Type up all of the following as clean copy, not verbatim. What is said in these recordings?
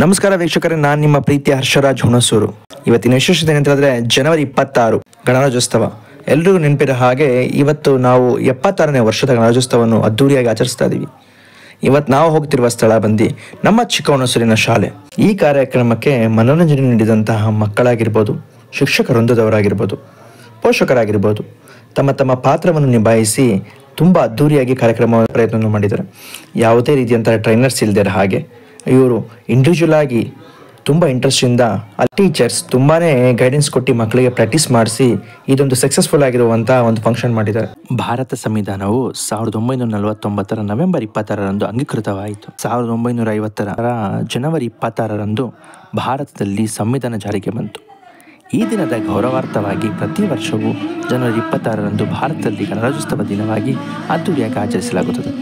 ನಮಸ್ಕಾರ ವೀಕ್ಷಕರೇ, ನಾನು ನಿಮ್ಮ ಪ್ರೀತಿಯ ಹರ್ಷರಾಜ್ ಹುಣಸೂರು. ಇವತ್ತಿನ ವಿಶೇಷತೆ ಏನಂತಂದ್ರೆ ಜನವರಿ 26 ಗಣರಾಜ್ಯೋತ್ಸವ. ಎಲ್ರಿಗೂ ನೆನಪಿರೋ ಹಾಗೆ ಇವತ್ತು ನಾವು 76ನೇ ವರ್ಷದ ಗಣರಾಜ್ಯೋತ್ಸವವನ್ನು ಅದ್ದೂರಿಯಾಗಿ ಆಚರಿಸ್ತಾ ಇದ್ದೀವಿ. ಇವತ್ತು ನಾವು ಹೋಗ್ತಿರುವ ಸ್ಥಳ ಬಂದು ನಮ್ಮ ಚಿಕ್ಕ ಹುಣಸೂರಿನ ಶಾಲೆ. ಈ ಕಾರ್ಯಕ್ರಮಕ್ಕೆ ಮನೋರಂಜನೆ ನೀಡಿದಂತಹ ಮಕ್ಕಳಾಗಿರ್ಬೋದು, ಶಿಕ್ಷಕ ವೃಂದದವರಾಗಿರ್ಬೋದು, ಪೋಷಕರಾಗಿರ್ಬೋದು, ತಮ್ಮ ತಮ್ಮ ಪಾತ್ರವನ್ನು ನಿಭಾಯಿಸಿ ತುಂಬ ಅದ್ದೂರಿಯಾಗಿ ಕಾರ್ಯಕ್ರಮ ಪ್ರಯತ್ನ ಮಾಡಿದ್ದಾರೆ. ಯಾವುದೇ ರೀತಿಯಂತಹ ಟ್ರೈನರ್ಸ್ ಇಲ್ಲದೆ ಹಾಗೆ ಇವರು ಇಂಡಿವಿಜುವಲ್ ಆಗಿ ತುಂಬ ಇಂಟ್ರೆಸ್ಟಿಂದ ಟೀಚರ್ಸ್ ತುಂಬಾ ಗೈಡೆನ್ಸ್ ಕೊಟ್ಟು ಮಕ್ಕಳಿಗೆ ಪ್ರಾಕ್ಟೀಸ್ ಮಾಡಿಸಿ ಇದೊಂದು ಸಕ್ಸಸ್ಫುಲ್ ಆಗಿರುವಂಥ ಒಂದು ಫಂಕ್ಷನ್ ಮಾಡಿದ್ದಾರೆ. ಭಾರತ ಸಂವಿಧಾನವು 1949 ನವೆಂಬರ್ 26ರಂದು ಅಂಗೀಕೃತವಾಯಿತು. 1950 ಜನವರಿ 26ರಂದು ಭಾರತದಲ್ಲಿ ಸಂವಿಧಾನ ಜಾರಿಗೆ ಬಂತು. ಈ ದಿನದ ಗೌರವಾರ್ಥವಾಗಿ ಪ್ರತಿ ವರ್ಷವೂ ಜನವರಿ 26ರಂದು ಭಾರತದಲ್ಲಿ ಗಣರಾಜ್ಯೋತ್ಸವ ದಿನವಾಗಿ ಅದ್ದೂರಿಯಾಗಿ ಆಚರಿಸಲಾಗುತ್ತದೆ.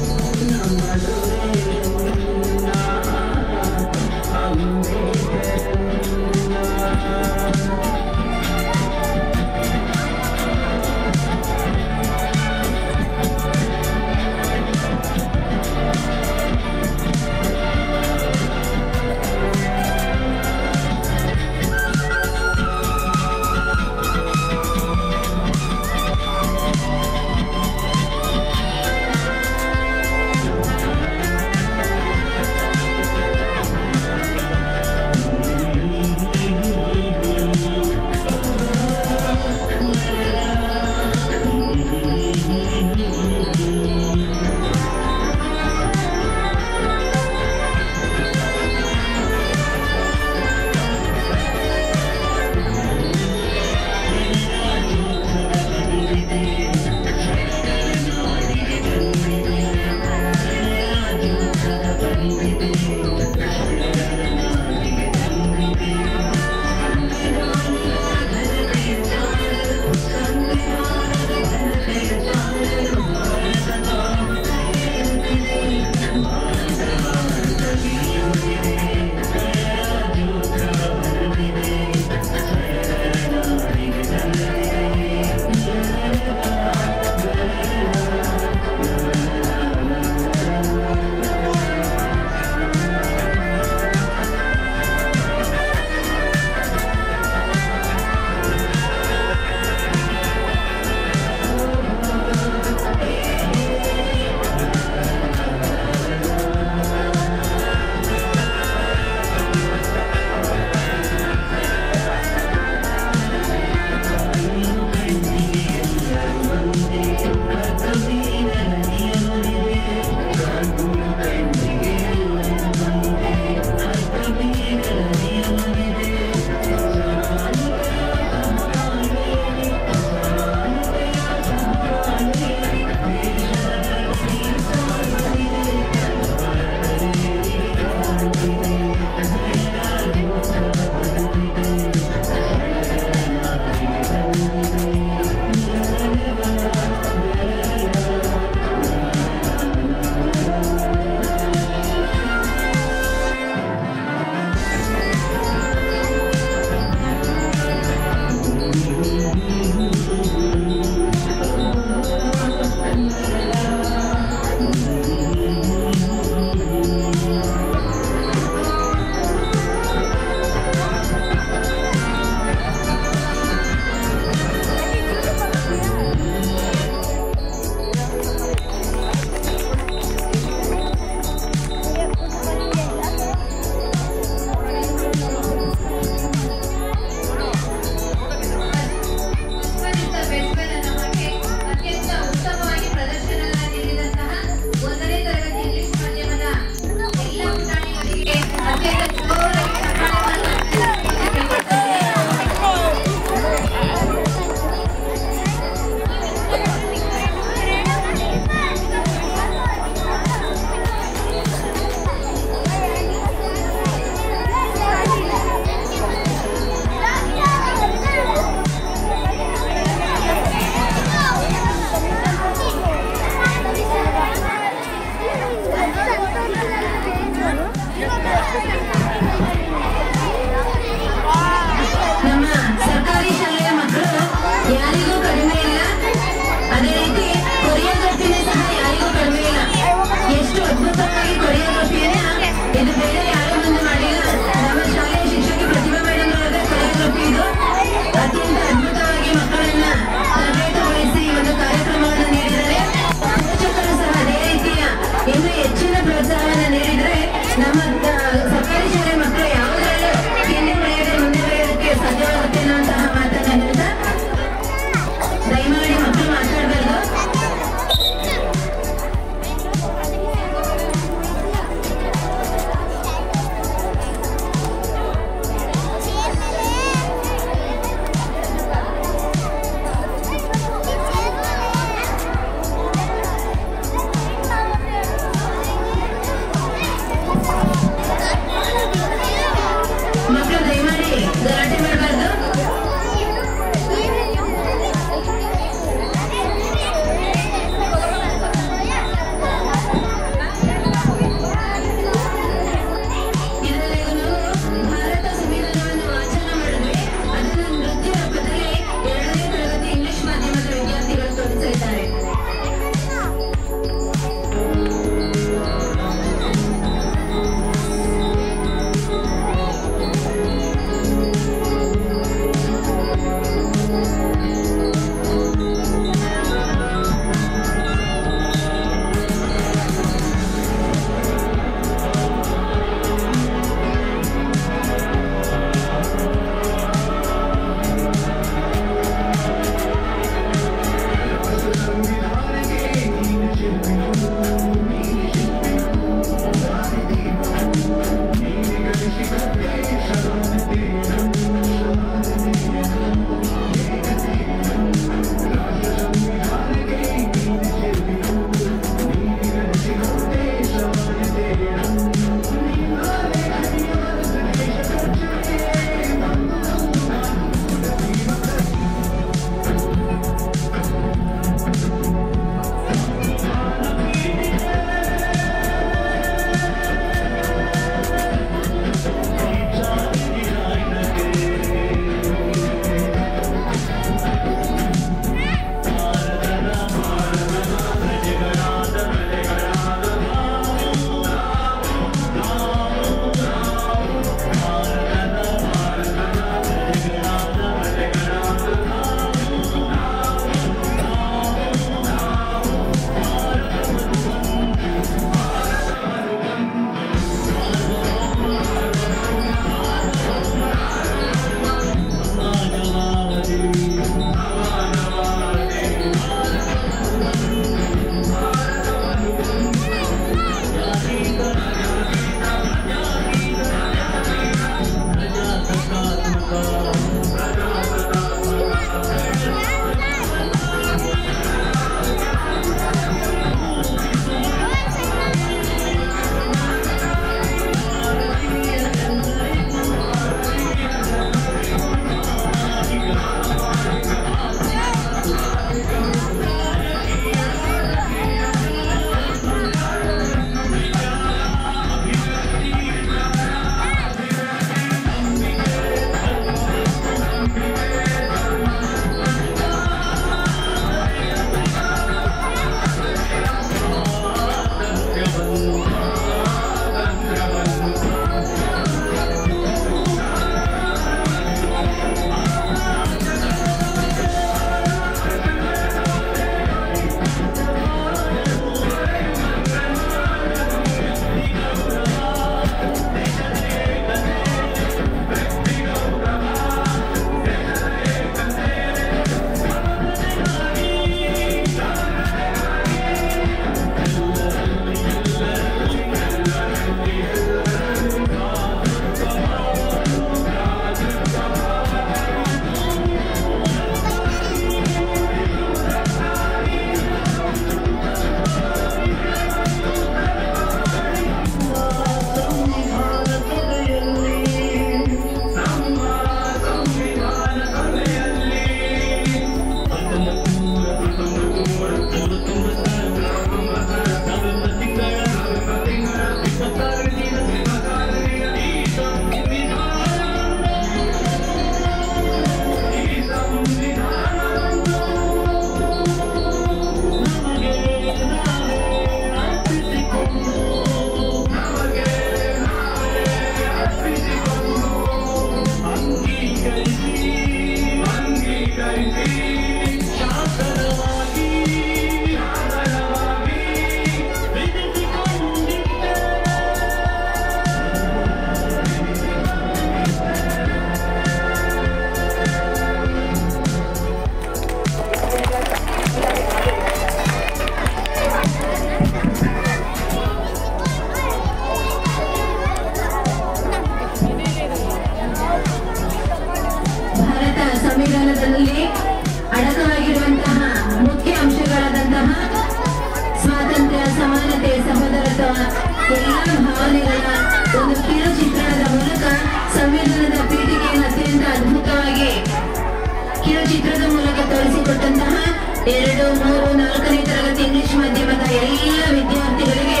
2, 3, 4ನೇ ತರಗತಿ ಇಂಗ್ಲಿಷ್ ಮಾಧ್ಯಮದ ಎಲ್ಲ ವಿದ್ಯಾರ್ಥಿಗಳಿಗೆ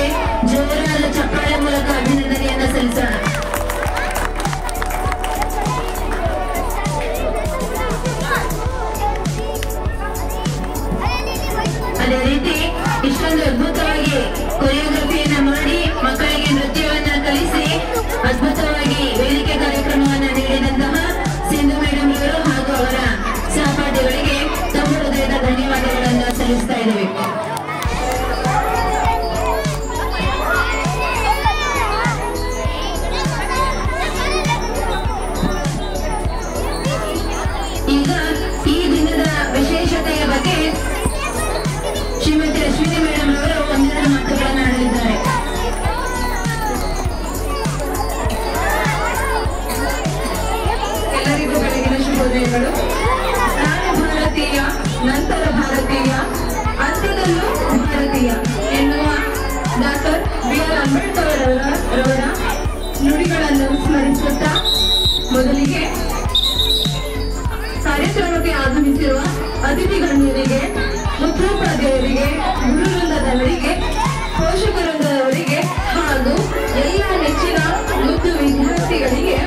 ಜೋರಾದ ಚಪ್ಪಾಳೆ ಮೂಲಕ ಅಭಿನಂದನೆಯನ್ನು ಸಲ್ಲಿಸೋಣ. ಅದೇ ರೀತಿ ಇಷ್ಟೊಂದು ಅದ್ಭುತವಾಗಿ ಕೊರಿಯೋಗ್ರಫಿಯನ್ನ ಮಾಡಿ ಮಕ್ಕಳಿಗೆ ನೃತ್ಯವನ್ನ ಕಲಿಸಿ ಅದ್ಭುತವಾಗಿ ವೇದಿಕೆ ಕಾರ್ಯಕ್ರಮವನ್ನು ನೀಡಿದಂತಹ ಸಿಂಧು ಮೇಡಮ್ ಅವರು ಹಾಗೂ ಅವರ ಸಹಪಾಠಿಗಳಿಗೆ ತಮ್ಮ ಹೃದಯದ ಧನ್ಯವಾದಗಳನ್ನು ಸಲ್ಲಿಸ್ತಾ ಇದ್ದೇವೆ. ಈಗ ಈ ದಿನದ ವಿಶೇಷತೆಯ ಬಗ್ಗೆ ಶ್ರೀಮತಿ ಅಶ್ವಿನಿ ಮೇಡಮ್ ಅವರು ಒಂದೆರಡು ಮಾತುಗಳನ್ನು ಆಡಲಿದ್ದಾರೆ. ಎಲ್ಲರಿಗೂ ಬೆಳಗಿನ ಶುಭೋದಯಗಳು. ನಾನು ಭಾರತೀಯ, ನಂತರ ಭಾರತೀಯ, ಅಂತ್ಯದಲ್ಲೂ ಭಾರತೀಯ ಎನ್ನುವ ಡಾಕ್ಟರ್ BR ಅಂಬೇಡ್ಕರ್ ರವರ ನುಡಿಗಳನ್ನು ಸ್ಮರಿಸುತ್ತಾ ಮೊದಲಿಗೆ ಕಾರ್ಯಕ್ರಮಕ್ಕೆ ಆಗಮಿಸಿರುವ ಅತಿಥಿ ಗಣ್ಯರಿಗೆ, ಮುಖ್ಯೋಪಾಧ್ಯಾಯರಿಗೆ, ಗುರುವೃಂದದವರಿಗೆ, ಪೋಷಕವೃಂದದವರಿಗೆ ಹಾಗೂ ಎಲ್ಲ ನೆಚ್ಚಿನ ಮುದ್ದು ವಿದ್ಯಾರ್ಥಿಗಳಿಗೆ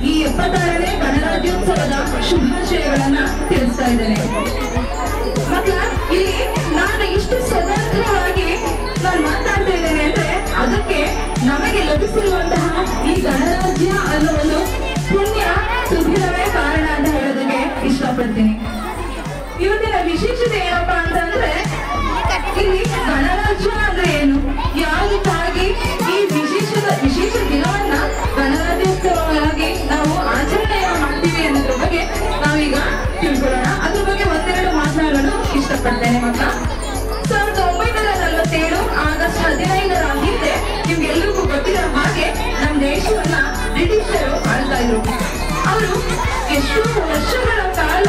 ಈ 76ನೇ ಗಣರಾಜ್ಯೋತ್ಸವದ ಶುಭಾಶಯಗಳನ್ನ ತಿಳಿಸ್ತಾ ಇದ್ದೇನೆ. ಮಕ್ಕಳ, ಇಲ್ಲಿ ನಾನು ಇಷ್ಟು ಸ್ವತಂತ್ರವಾಗಿ ನಾನು ಮಾತಾಡ್ತಾ ಇದ್ದೇನೆ ಅಂದ್ರೆ ಅದಕ್ಕೆ ನಮಗೆ ಲಭಿಸಿರುವಂತಹ ಈ ಗಣರಾಜ್ಯ ಅನ್ನೋ ಒಂದು ಪುಣ್ಯ ಸುದಿನವೇ ಕಾರಣ ಅಂತ ಹೇಳೋದಕ್ಕೆ ಇಷ್ಟಪಡ್ತೀನಿ. ಇವತ್ತಿನ ವಿಶೇಷತೆ ಏನಪ್ಪಾ ಅಂತಂದ್ರೆ ಇಲ್ಲಿ ಗಣರಾಜ್ಯ ಅಂದ್ರೆ ಏನು, ಯಾವುದಕ್ಕಾಗಿ ಈ ವಿಶೇಷ ದಿನವನ್ನ ಗಣರಾಜ್ಯೋತ್ಸವವಾಗಿ ನಾವು ಆಚರಣೆಯನ್ನು ಮಾಡ್ತೀವಿ ಅನ್ನೋದ್ರ ಬಗ್ಗೆ ನಾವೀಗ ತಿಳ್ಕೊಳ್ಳೋಣ. ಅದ್ರ ಬಗ್ಗೆ ಒಂದೆರಡು ಮಾತನಾಡಲು ಇಷ್ಟಪಡ್ತೇನೆ. ಮಕ್ಕಳ, 1947 ಆಗಸ್ಟ್ 15ರ ಹಿಂದೆ ನಿಮ್ಗೆಲ್ರಿಗೂ ಗೊತ್ತಿರೋ ಹಾಗೆ ನಮ್ಮ ದೇಶವನ್ನ ಬ್ರಿಟಿಷರು ಆಳ್ತಾ ಇದ್ರು. ಅವರು ಎಷ್ಟೋ ವರ್ಷಗಳ ಕಾಲ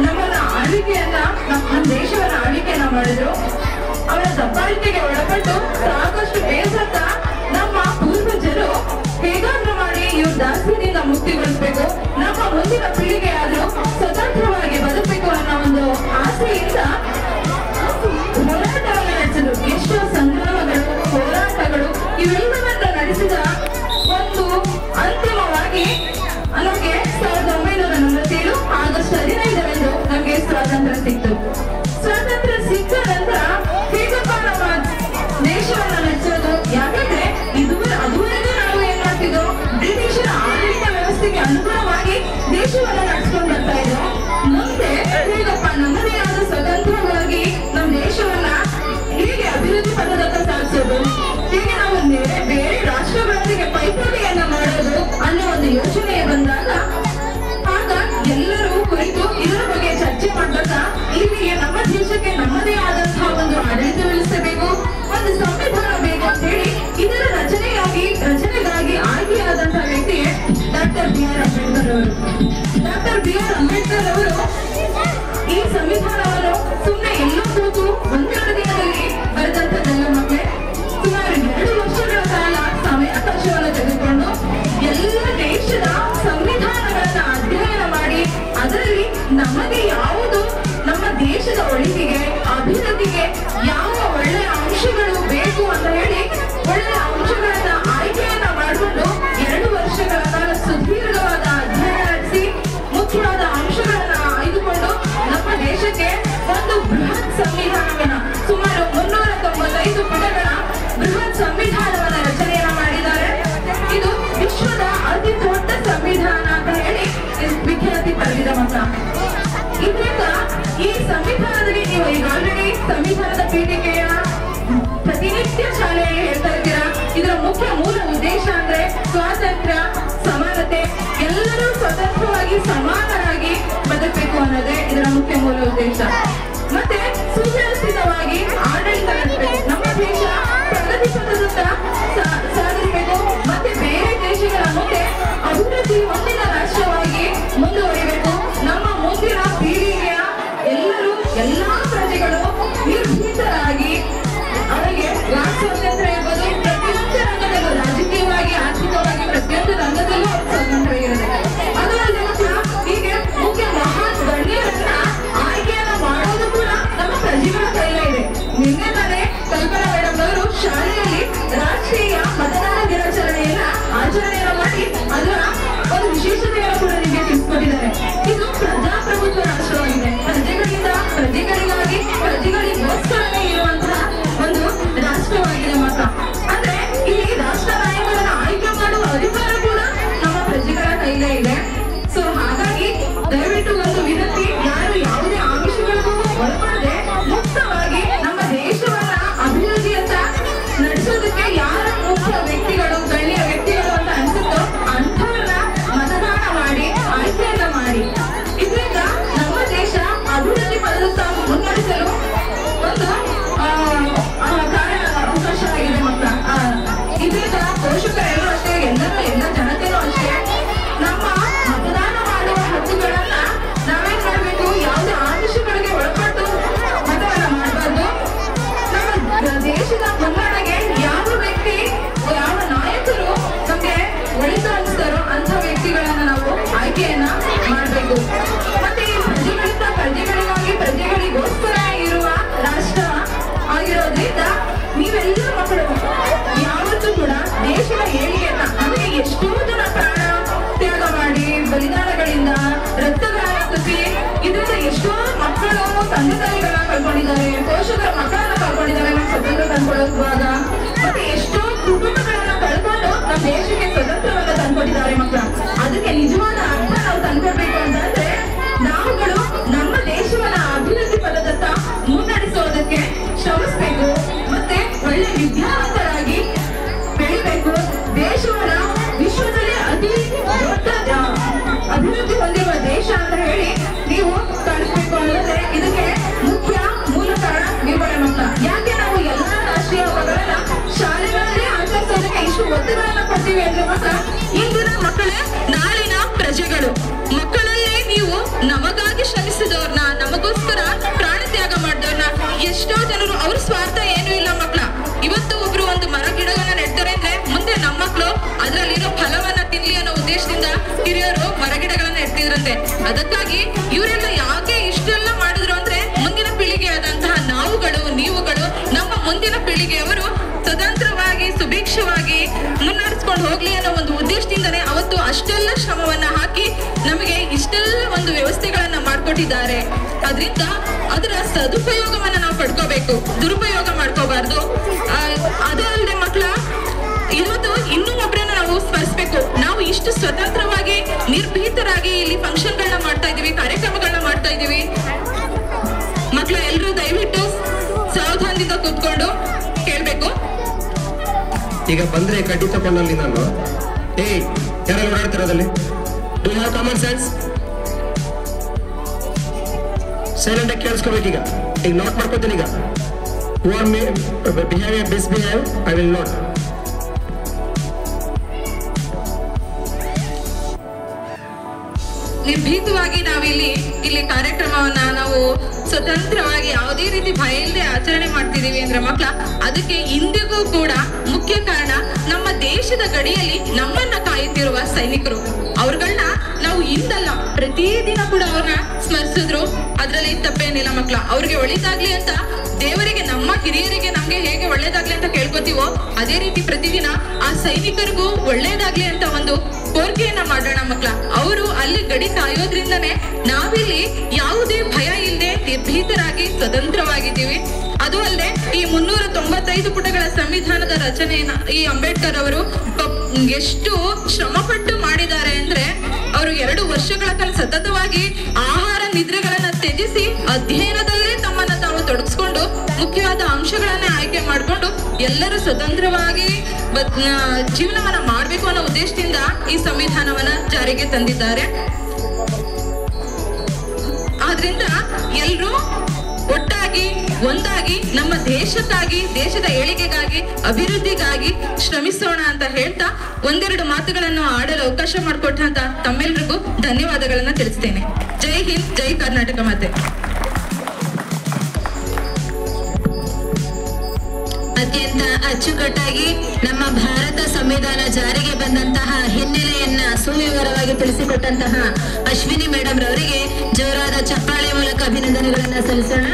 ನಮ್ಮನ್ನ ಆಳ್ವಿಕೆಯನ್ನ, ನಮ್ಮ ದೇಶವನ್ನ ಆಳ್ವಿಕೆಯನ್ನ ಮಾಡಿದ್ರು. ಅವರ ದಬ್ಬಾಳಿಕೆಗೆ ಒಳಪಟ್ಟು ಸಾಕಷ್ಟು ಬೇಸತ್ತ ನಮ್ಮ ಪೂರ್ವಜರು ಹೇಗಾದ್ರೂ ಮಾಡಿ ಇವ್ರ ದಾಸ್ಯದಿಂದ ಮುಕ್ತಿಗೊಳಿಸ್ಬೇಕು, ನಮ್ಮ ಮುಂದಿನ ಪೀಳಿಗೆ ಆದ್ರೂ ಸ್ವತಂತ್ರವಾಗಿ ಬದುಕಬೇಕು ಅನ್ನೋ ಒಂದು ಆಸೆಯಿಂದ ಹೋರಾಟವನ್ನು ನಡೆಸಿದ್ರು. ಎಷ್ಟೋ ಸಂಗ್ರಾಮಗಳು, ಹೋರಾಟಗಳು ಇವೆಲ್ಲವನ್ನ ನಡೆಸಿದ ಒಂದು ಅಂತಿಮವಾಗಿ ನಮಗೆ 1947 ಆಗಸ್ಟ್ 15ರಂದು ನಮಗೆ ಸ್ವಾತಂತ್ರ್ಯ ಸಿಕ್ತು. ಸ್ವಾತಂತ್ರ್ಯ ಸಿಕ್ಕ ನಂತರ ಹೇಗಪ್ಪ ನಮ್ಮ ದೇಶವನ್ನ ನಡೆಸೋದು? ಯಾಕಂದ್ರೆ ಅದುವರೆಗೂ ನಾವು ಏನ್ ಮಾಡ್ತಿದ್ದೋ, ಬ್ರಿಟಿಷರ ಆಡಳಿತ ವ್ಯವಸ್ಥೆಗೆ ಅನುಗುಣವಾಗಿ ದೇಶವನ್ನ ನಡೆಸ್ಕೊಂಡು ಬರ್ತಾ ಇದ್ದೋ. ಮುಂದೆ ಹೇಗಪ್ಪ ನಮ್ಮದೇ ಆದ ಸ್ವತಂತ್ರವಾಗಿ ನಮ್ಮ ದೇಶವನ್ನ ಹೇಗೆ ಅಭಿವೃದ್ಧಿ ಪಥದತ್ತ ಸಾಗಿಸೋದು, ಹೇಗೆ ನಾವು ಬೇರೆ ರಾಷ್ಟ್ರಗಳೊಂದಿಗೆ ಪೈಪೋಟಿಯನ್ನ ಮಾಡೋದು ಅನ್ನೋ ಒಂದು ಯೋಚನೆ ಬಂದಾಗ ಆಗ ಎಲ್ಲರೂ ಕುರಿತು ಇದರ ಬಗ್ಗೆ ಚರ್ಚೆ ಮಾಡಿದಾಗ ಇಲ್ಲಿಗೆ ನಮ್ಮ ದೇಶಕ್ಕೆ ನಮ್ಮದೇ ಆದಂತಹ ಒಂದು ಆಡಳಿತ ವ್ಯವಸ್ಥೆ ಬೇಕು, ಒಂದು ಸಂವಿಧಾನ ಬೇಕು ಅಂತ ಹೇಳಿ ಇದರ ರಚನೆಗಾಗಿ ಆಯ್ಕೆಯಾದಂತಹ ವ್ಯಕ್ತಿಯೇ ಡಾಕ್ಟರ್ BR ಅಂಬೇಡ್ಕರ್ ಅವರು. ಡಾಕ್ಟರ್ BR ಅಂಬೇಡ್ಕರ್ ಅವರು ಈ ಸಂವಿಧಾನವನ್ನು ಸುಮ್ಮನೆ ಎಲ್ಲೋ ಕೂತು ಒಂದೆರಡು ದಿನದಲ್ಲಿ ಬರೆದಂತದ್ದಲ್ಲ ಮಕ್ಕಳೇ. ಸುಮಾರು 2 ವರ್ಷಗಳ ಕಾಲ ಸಮಯಾವಕಾಶವನ್ನು ತೆಗೆದುಕೊಂಡು ಎಲ್ಲ ದೇಶದ ಸಂವಿಧಾನಗಳನ್ನ ಅಧ್ಯಯನ ಮಾಡಿ ಅದರಲ್ಲಿ ನಮಗೆ ಯಾವುದು ನಮ್ಮ ದೇಶದ ಒಳಿತಿಗೆ, ಅಭಿವೃದ್ಧಿಗೆ ಯಾವ ಒಳ್ಳೆಯ ಅಂಶಗಳು ಬೇಕು ಅಂತ ಹೇಳಿ ಒಳ್ಳೆಯ ಅಂಶಗಳನ್ನ ಆಯ್ಕೆಯನ್ನ ಮಾಡಿಕೊಂಡು 2 ವರ್ಷಗಳ ಕಾಲ ಸುದೀರ್ಘವಾದ ಅಧ್ಯಯನ ನಡೆಸಿ ಮುಖ್ಯವಾದ ಅಂಶಗಳನ್ನ ಆಯ್ದುಕೊಂಡು ನಮ್ಮ ದೇಶಕ್ಕೆ ಒಂದು ಬೃಹತ್ ಸಂವಿಧಾನವನ್ನ, ಸುಮಾರು 395 ಪುಟಗಳ ಬೃಹತ್ ಸಂವಿಧಾನವನ್ನ ರಚನೆಯನ್ನ ಮಾಡಿದ್ದಾರೆ. ಇದು ವಿಶ್ವದ ಅತಿ ದೊಡ್ಡ ಸಂವಿಧಾನ ಅಂತ ಹೇಳಿ ವಿಖ್ಯಾತಿ ಪಡೆದಿದೆ ಮಕ್ಕಳ. ಇದರಿಂದ ಈ ಸಂವಿಧಾನದಲ್ಲಿ ನೀವು ಈಗ ಆಲ್ರೆಡಿ ಸಂವಿಧಾನದ ಪೀಠಿಕೆಯ ಪ್ರತಿನಿತ್ಯ ಶಾಲೆಯಲ್ಲಿ ಹೇಳ್ತಾ ಇದ್ದೀರಾ. ಇದರ ಮುಖ್ಯ ಮೂಲ ಉದ್ದೇಶ ಅಂದ್ರೆ ಸ್ವಾತಂತ್ರ್ಯ, ಸಮಾನತೆ, ಎಲ್ಲರೂ ಸ್ವತಂತ್ರವಾಗಿ ಸಮಾನರಾಗಿ ಬದುಕಬೇಕು ಅನ್ನೋದೇ ಇದರ ಮುಖ್ಯ ಮೂಲ ಉದ್ದೇಶ. ಮತ್ತೆ ಸುವ್ಯವಸ್ಥಿತವಾಗಿ ಆಡಳಿತ ನಡೆಸಬೇಕು, ನಮ್ಮ ದೇಶ ಪ್ರಗತಿ ಪಥದತ್ತ ಸಾಗಿಸಬೇಕು, ಮತ್ತೆ ಬೇರೆ ದೇಶಗಳ ಮುಂದೆ ಅಭಿವೃದ್ಧಿ ಹೊಂದಿದ ರಾಷ್ಟ್ರವಾಗಿ ಮುಂದುವರಿಬೇಕು. ನಮ್ಮ ಮುಂದಿನ ಪೀಳಿಗೆಯ ಎಲ್ಲಾ ಪ್ರಜೆಗಳು ನಿರ್ಭೀತರಾಗಿ ಅವರಿಗೆ ವಾಕ್ ಸ್ವಾತಂತ್ರ್ಯ ಇರ್ಬೋದು, ಪ್ರತಿಯೊಂದು ರಂಗದಲ್ಲೂ ರಾಜಕೀಯವಾಗಿ, ಆರ್ಥಿಕವಾಗಿ ಪ್ರತಿಯೊಂದು ರಂಗದಲ್ಲೂ ಸ್ವಾತಂತ್ರ್ಯ ಇರುತ್ತೆ. ಅದು ಅಲ್ಲದೆ ಹೀಗೆ ಮುಖ್ಯ ಮಹಾನ್ ಗಣ್ಯರನ್ನ ಆಯ್ಕೆಯನ್ನ ಮಾಡೋದಕ್ಕೂ ತಂದೆ ತಾಯಿಗಳನ್ನ ಕಳ್ಕೊಂಡಿದ್ದಾರೆ, ಪೋಷಕರ ಮಕ್ಕಳನ್ನ ಕಳ್ಕೊಂಡಿದ್ದಾರೆ ನಮ್ಗೆ ಸ್ವತಂತ್ರ ತಂದ್ಕೊಡುವಾಗ. ಮತ್ತೆ ಎಷ್ಟೋ ಕುಟುಂಬಗಳನ್ನ ಕಳ್ಕೊಂಡು ನಮ್ಮ ದೇಶಕ್ಕೆ ಸ್ವತಂತ್ರವನ್ನ ತಂದ್ಕೊಟ್ಟಿದ್ದಾರೆ ಮಕ್ಕಳ. ಅದಕ್ಕೆ ನಿಜವಾದ ಅರ್ಥ ನಾವು ತಂದ್ಕೊಡ್ಬೇಕು ಅಂತಂದ್ರೆ ನಾವುಗಳು ನಮ್ಮ ದೇಶವನ್ನ ಅಭಿವೃದ್ಧಿ ಪದದತ್ತ ಮುನ್ನಡೆಸೋದಕ್ಕೆ ಶ್ರಮಿಸ್ಬೇಕು. ಮತ್ತೆ ಒಳ್ಳೆ ವಿದ್ಯಾವಂತರಾಗಿ ಬೆಳಿಬೇಕು. ದೇಶವನ್ನ ವಿಶ್ವದಲ್ಲಿ ಅತಿ ದೊಡ್ಡ ಅಭಿವೃದ್ಧಿ ಹೊಂದಿರುವ ದೇಶ ಅಂತ ಹೇಳಿ ನೀವು ಕಾಣಿಸ್ಬೇಕು ಅನ್ನೋದ್ರೆ ಇದಕ್ಕೆ ಮುಖ್ಯ ಮೂಲ ಕಾರಣ ನೀವುಗಳೇ ಮಕ್ಕಳ. ಯಾಕೆ ನಾವು ಎಲ್ಲಾ ರಾಷ್ಟ್ರೀಯ ಹಬ್ಬಗಳನ್ನ ಶಾಲೆಗಳಲ್ಲಿ ಆಚರಿಸೋದಕ್ಕೆ ಇಷ್ಟು ಒತ್ತುಗಳನ್ನ ಕೊಡ್ತೀವಿ ಅಂದ್ರೆ ಮಕ್ಕಳ, ಇಂದಿನ ಮಕ್ಕಳೇ ನಾಳಿನ ಪ್ರಜೆಗಳು. ಮಕ್ಕಳಲ್ಲೇ ನೀವು ನಮಗಾಗಿ ಶ್ರಮಿಸಿದವ್ರನ್ನ, ನಮಗೋಸ್ಕರ ಪ್ರಾಣ ತ್ಯಾಗ ಮಾಡಿದವ್ರನ್ನ, ಎಷ್ಟೋ ಜನರು ಅವ್ರ ಸ್ವಾರ್ಥ ಏನೂ ಇಲ್ಲ ಮಕ್ಕಳ. ಇವತ್ತು ಒಬ್ರು ಒಂದು ಮರ ಗಿಡವನ್ನ ನೆಡ್ತಾರೆ ಅಂದ್ರೆ ಮುಂದೆ ನಮ್ಮ ಮಕ್ಕಳು ಅದ್ರಲ್ಲಿರೋ ಫಲವನ್ನ ತಿನ್ಲಿ ಅನ್ನೋ ಉದ್ದೇಶದಿಂದ ಹಿರಿಯರು ಮರಗಿಡಗಳನ್ನ ನೆಡ್ತಿದ್ರಂತೆ. ಅದಕ್ಕಾಗಿ ಇವರೆಲ್ಲ ಯಾಕೆ ಇಷ್ಟೆಲ್ಲ ಮಾಡಿದ್ರು ಅಂದ್ರೆ ಮುಂದಿನ ಪೀಳಿಗೆ ಆದಂತಹ ನಾವುಗಳು, ನೀವುಗಳು, ನಮ್ಮ ಮುಂದಿನ ಪೀಳಿಗೆಯವರು ಸ್ವತಂತ್ರವಾಗಿ ಸುಭಿಕ್ಷವಾಗಿ ಮುನ್ನಡೆಸ್ಕೊಂಡು ಹೋಗ್ಲಿ ಅನ್ನೋ ಒಂದು ಉದ್ದೇಶದಿಂದನೇ ಅವತ್ತು ಅಷ್ಟೆಲ್ಲ ಶ್ರಮವನ್ನ ಹಾಕಿ ನಮಗೆ ಇಷ್ಟೆಲ್ಲ ಒಂದು ವ್ಯವಸ್ಥೆಗಳನ್ನ ಮಾಡ್ಕೊಟ್ಟಿದ್ದಾರೆ. ಅದರಿಂದ ಅದರ ಸದುಪಯೋಗವನ್ನ ನಾವು ಪಡ್ಕೋಬೇಕು, ದುರುಪಯೋಗ ಮಾಡ್ಕೋಬಾರ್ದು. ಅದು ಅಲ್ಲದೆ ಮಕ್ಕಳ, ಇವತ್ತು ಇನ್ನೂ ಒಬ್ಬರನ್ನ ನಾವು ಸ್ಮರಿಸ್ಬೇಕು. ನಾವು ಇಷ್ಟು ಸ್ವತಂತ್ರವಾಗಿ ನಿರ್ಭೀತರಾಗಿ ಇಲ್ಲಿ ಫಂಕ್ಷನ್ಗಳನ್ನ ಮಾಡ್ತಾ ಇದೀವಿ, ಕಾರ್ಯಕ್ರಮಗಳನ್ನ ಮಾಡ್ತಾ ಇದೀವಿ. ಮಕ್ಕಳ ಎಲ್ರು ದಯವಿಟ್ಟು ಸಾವಧಾನದಿಂದ ಕೂತ್ಕೊಂಡು ಕೇಳ್ಬೇಕು. ಈಗ ಬಂದ್ರೆ ಕಡ್ಡಿ ತಕೊಂಡಲ್ಲಿ ನಾನು ಯಾರೆಲ್ಲ ಓಡಾಡ್ತಿರೋದಲ್ಲಿ do have common sense? Silent ಆಗಿ ಕೇಳಿಸ್ಕೋಬೇಕೀಗ. ಈಗ ನೋಟ್ ಮಾಡ್ಕೋತೀನಿ. ಈಗ who are behaving misbehave, I will not. ನಿರ್ಭೀತವಾಗಿ ಇಲ್ಲಿ ಕಾರ್ಯಕ್ರಮವನ್ನ ನಾವು ಸ್ವತಂತ್ರವಾಗಿ ಯಾವುದೇ ರೀತಿ ಭಯ ಇಲ್ಲದೆ ಆಚರಣೆ ಮಾಡ್ತಿದೀವಿ ಅಂದ್ರೆ ಮಕ್ಕಳ, ಅದಕ್ಕೆ ಇಂದಿಗೂ ಕೂಡ ಮುಖ್ಯ ಕಾರಣ ನಮ್ಮ ದೇಶದ ಗಡಿಯಲ್ಲಿ ನಮ್ಮನ್ನ ಕಾಯುತ್ತಿರುವ ಸೈನಿಕರು. ಅವ್ರಗಳನ್ನ ನಾವು ಇಂದಲ್ಲ ಪ್ರತಿದಿನ ಕೂಡ ಅವ್ರನ್ನ ಸ್ಮರಿಸಿದ್ರು ಅದ್ರಲ್ಲಿ ತಪ್ಪೇನಿಲ್ಲ ಮಕ್ಕಳ. ಅವ್ರಿಗೆ ಒಳ್ಳೇದಾಗ್ಲಿ ಅಂತ ದೇವರಿಗೆ, ನಮ್ಮ ಹಿರಿಯರಿಗೆ ನಮ್ಗೆ ಹೇಗೆ ಒಳ್ಳೇದಾಗ್ಲಿ ಅಂತ ಕೇಳ್ಕೊತೀವೋ ಅದೇ ರೀತಿ ಪ್ರತಿದಿನ ಆ ಸೈನಿಕರಿಗೂ ಒಳ್ಳೇದಾಗ್ಲಿ ಅಂತ ಒಂದು ಕೋರಿಕೆಯನ್ನ ಮಾಡೋಣ ಮಕ್ಕಳ. ಅವರು ಅಲ್ಲಿ ಗಡಿ ಕಾಯೋದ್ರಿಂದನೇ ನಾವಿಲ್ಲಿ ಯಾವುದೇ ಭಯ ಇಲ್ಲದೆ ನಿರ್ಭೀತರಾಗಿ ಸ್ವತಂತ್ರವಾಗಿದ್ದೀವಿ. ಅದು ಅಲ್ಲದೆ ಈ 395 ಪುಟಗಳ ಸಂವಿಧಾನದ ರಚನೆಯನ್ನ ಈ ಅಂಬೇಡ್ಕರ್ ಅವರು ಎಷ್ಟು ಶ್ರಮಪಟ್ಟು ಮಾಡಿದ್ದಾರೆ ಅಂದ್ರೆ, ಅವರು 2 ವರ್ಷಗಳ ಕಾಲ ಸತತವಾಗಿ ಆಹಾರ ನಿದ್ರೆಗಳನ್ನ ತ್ಯಜಿಸಿ ಅಧ್ಯಯನದಲ್ಲೇ ತಮ್ಮನ್ನ ತಾವು ತೊಡಗಿಸ್ಕೊಂಡು ಮುಖ್ಯವಾದ ಅಂಶಗಳನ್ನ ಆಯ್ಕೆ ಮಾಡಿಕೊಂಡು ಎಲ್ಲರೂ ಸ್ವತಂತ್ರವಾಗಿ ಜೀವನವನ್ನ ಮಾಡ್ಬೇಕು ಅನ್ನೋ ಉದ್ದೇಶದಿಂದ ಈ ಸಂವಿಧಾನವನ್ನ ಜಾರಿಗೆ ತಂದಿದ್ದಾರೆ. ಆದ್ರಿಂದ ಎಲ್ರೂ ಒಟ್ಟಾಗಿ ಒಂದಾಗಿ ನಮ್ಮ ದೇಶಕ್ಕಾಗಿ, ದೇಶದ ಏಳಿಗೆಗಾಗಿ, ಅಭಿವೃದ್ಧಿಗಾಗಿ ಶ್ರಮಿಸೋಣ ಅಂತ ಹೇಳ್ತಾ ಒಂದೆರಡು ಮಾತುಗಳನ್ನು ಆಡಲು ಅವಕಾಶ ಮಾಡಿಕೊಟ್ಟಂತ ತಮ್ಮೆಲ್ಲರಿಗೂ ಧನ್ಯವಾದಗಳನ್ನ ತಿಳಿಸ್ತೇನೆ. ಜೈ ಹಿಂದ್, ಜೈ ಕರ್ನಾಟಕ ಮಾತೆ. ಅತ್ಯಂತ ಅಚ್ಚುಕಟ್ಟಾಗಿ ನಮ್ಮ ಭಾರತ ಸಂವಿಧಾನ ಜಾರಿಗೆ ಬಂದಂತಹ ಹಿನ್ನೆಲೆಯನ್ನ ಸುವಿವರವಾಗಿ ತಿಳಿಸಿಕೊಟ್ಟಂತಹ ಅಶ್ವಿನಿ ಮೇಡಮ್ ರವರಿಗೆ ಜೋರಾದ ಚಪ್ಪಾಳೆ ಮೂಲಕ ಅಭಿನಂದನೆಗಳನ್ನ ಸಲ್ಲಿಸೋಣ.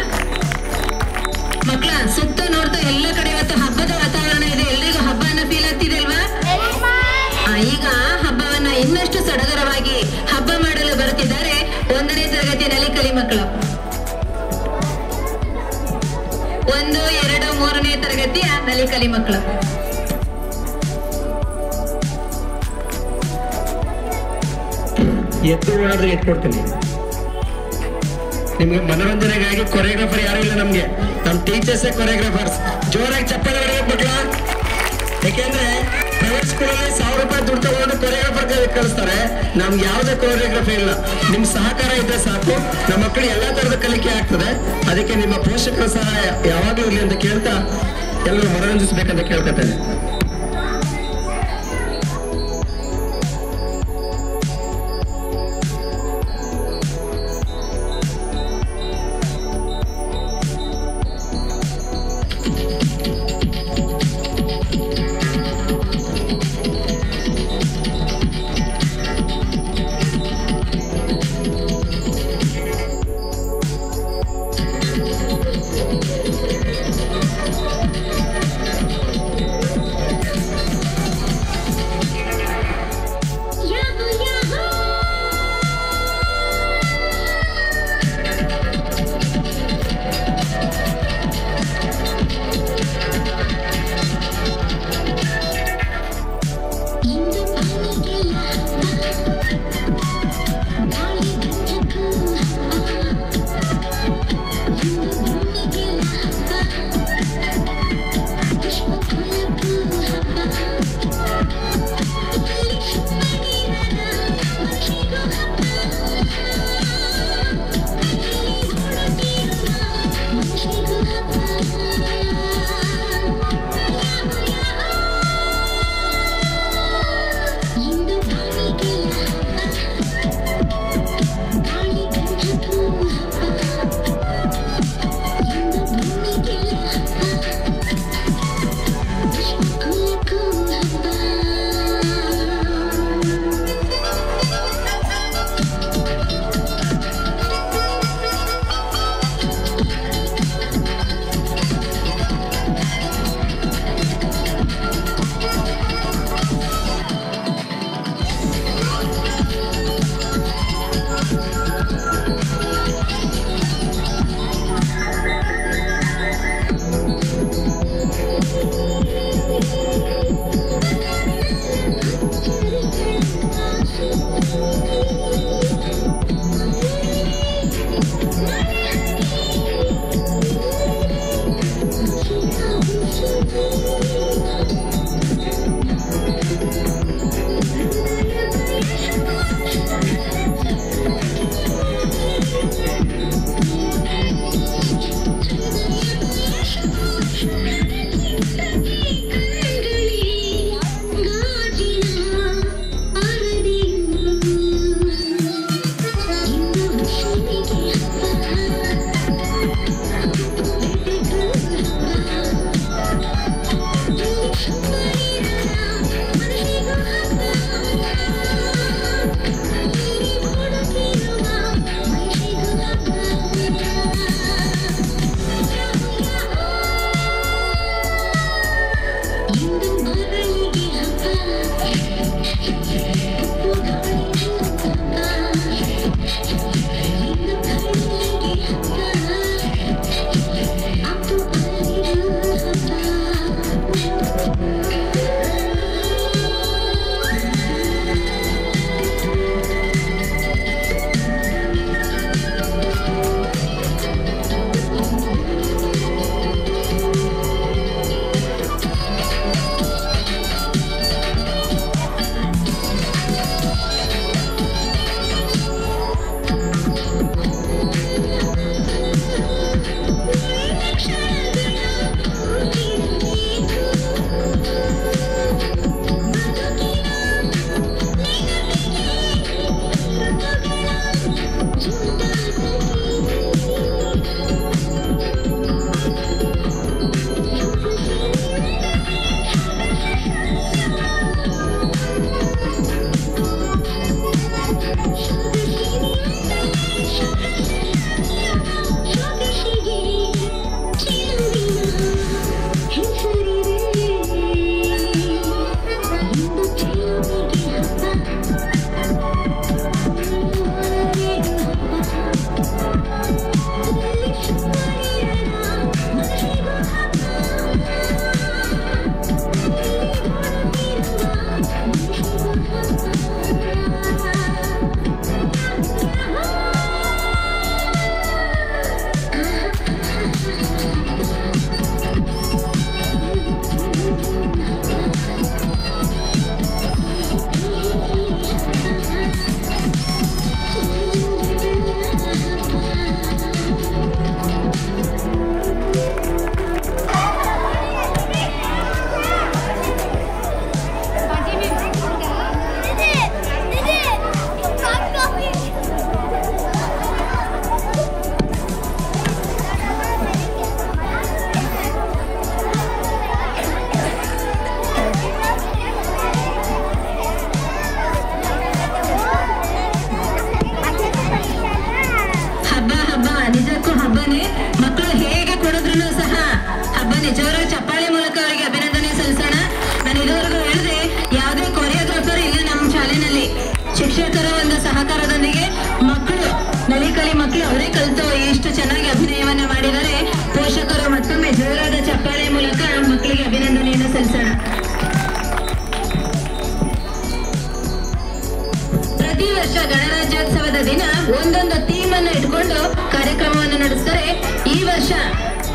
ಮಕ್ಕಳ ಸುತ್ತ ನೋಡ್ತಾ ಎಲ್ಲ ಕಡೆ ಇವತ್ತು ಹಬ್ಬದ ವಾತಾವರಣ ಇದೆ. ಎಲ್ರಿಗೂ ಹಬ್ಬ ಅನ್ನೋ ಫೀಲ್ ಆಗ್ತಿದೆ ಅಲ್ವಾ? ಈಗ ಹಬ್ಬವನ್ನ ಇನ್ನಷ್ಟು ಸಡಗರವಾಗಿ ಹಬ್ಬ ಮಾಡಲು ಬರುತ್ತಿದ್ದಾರೆ 1ನೇ ತರಗತಿ ನಲಿಕಲಿ ಮಕ್ಕಳು. 1, 2, 3ನೇ ತರಗತಿಯ ನಲಿಕಲಿ ಮಕ್ಕಳು. ಎದ್ದು ಓಡಾದ್ರೆ ಎತ್ತು ಕೊಡ್ತೀನಿ. ನಿಮ್ಗೆ ಮನೋರಂಜನೆಗಾಗಿ ಕೊರಿಯೋಗ್ರಾಫರ್ ಯಾರು ಇಲ್ಲ. ನಮ್ಗೆ ನಮ್ ಟೀಚರ್ಸ್ ಕೊರಿಯೋಗ್ರಾಫರ್ಸ್. ಜೋರಾಗಿ ಚಪ್ಪಾಳೆ ಹೊಡೆಯಬೇಕು ಮಕ್ಕಳ. ಯಾಕೆಂದ್ರೆ ಪ್ರೈವೇಟ್ ಸ್ಕೂಲಲ್ಲಿ 1000 ರೂಪಾಯಿ ದುಡ್ಡು ತಗೊಂಡು ಕೊರಿಯೋಗ್ರಾಫರ್ ಕಳಿಸ್ತಾರೆ. ನಮ್ಗೆ ಯಾವುದೇ ಕೊರಿಯೋಗ್ರಫಿ ಇಲ್ಲ. ನಿಮ್ ಸಹಕಾರ ಇದ್ರೆ ಸಾಕು, ನಮ್ಮ ಮಕ್ಕಳು ಎಲ್ಲಾ ತರದ ಕಲಿಕೆ ಆಗ್ತದೆ. ಅದಕ್ಕೆ ನಿಮ್ಮ ಪೋಷಕರ ಸಹಾಯ ಯಾವಾಗ್ಲೂ ಇರಲಿ ಅಂತ ಕೇಳ್ತಾ ಎಲ್ಲರೂ ಮನೋರಂಜಿಸ್ಬೇಕಂತ ಕೇಳ್ಕೊತೇನೆ.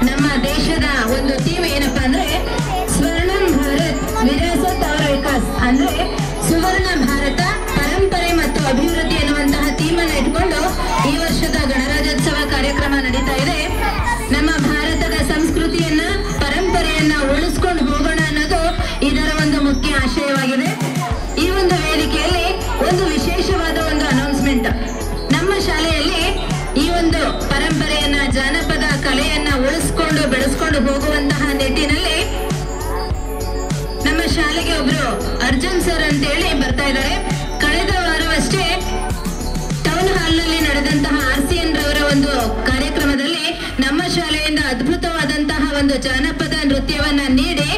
ನಮ್ಮ ದೇಶದ ಒಂದು ಥೀಮ್ ಏನಪ್ಪಾ ಅಂದ್ರೆ ಸ್ವರ್ಣಂ ಭಾರತ್ ವಿರಾಸತ್ ಔರ್ ವಿಕಾಸ್, ಅಂದ್ರೆ ಸುವರ್ಣ ಭಾರತ ಪರಂಪರೆ ಮತ್ತು ಅಭಿವೃದ್ಧಿ ಎನ್ನುವಂತಹ ಥೀಮ್ ಅನ್ನು ಇಟ್ಕೊಂಡು ಈ ವರ್ಷದ ಗಣರಾಜ್ಯೋತ್ಸವ ಕಾರ್ಯಕ್ರಮ ನಡೀತಾ ಇದೆ. ನಮ್ಮ ಭಾರತದ ಸಂಸ್ಕೃತಿಯನ್ನ ಪರಂಪರೆಯನ್ನ ಉಳಿಸ್ಕೊಂಡು ಹೋಗೋಣ ಅನ್ನೋದು ಇದರ ಒಂದು ಮುಖ್ಯ ಆಶಯವಾಗಿದೆ. ಈ ಒಂದು ವೇದಿಕೆಯಲ್ಲಿ ಒಂದು ವಿಶೇಷವಾದ ಒಂದು ಅನೌನ್ಸ್ಮೆಂಟ್. ನಮ್ಮ ಶಾಲೆಯಲ್ಲಿ ಈ ಒಂದು ಪರಂಪರೆಯನ್ನ ಜಾನಪದ ಕಲೆಯನ್ನ ಉಳಿಸ್ಕೊಂಡು ಬೆಳೆಸ್ಕೊಂಡು ಹೋಗುವಂತಹ ನಿಟ್ಟಿನಲ್ಲಿ ನಮ್ಮ ಶಾಲೆಗೆ ಒಬ್ರು ಅರ್ಜುನ್ ಸರ್ ಅಂತೇಳಿ ಬರ್ತಾ ಇದ್ದಾರೆ. ಕಳೆದ ವಾರವಷ್ಟೇ ಟೌನ್ ಹಾಲ್ ನಲ್ಲಿ ನಡೆದಂತಹ RCN ರವರ ಒಂದು ಕಾರ್ಯಕ್ರಮದಲ್ಲಿ ನಮ್ಮ ಶಾಲೆಯಿಂದ ಅದ್ಭುತವಾದಂತಹ ಒಂದು ಜಾನಪದ ನೃತ್ಯವನ್ನ ನೀಡಿ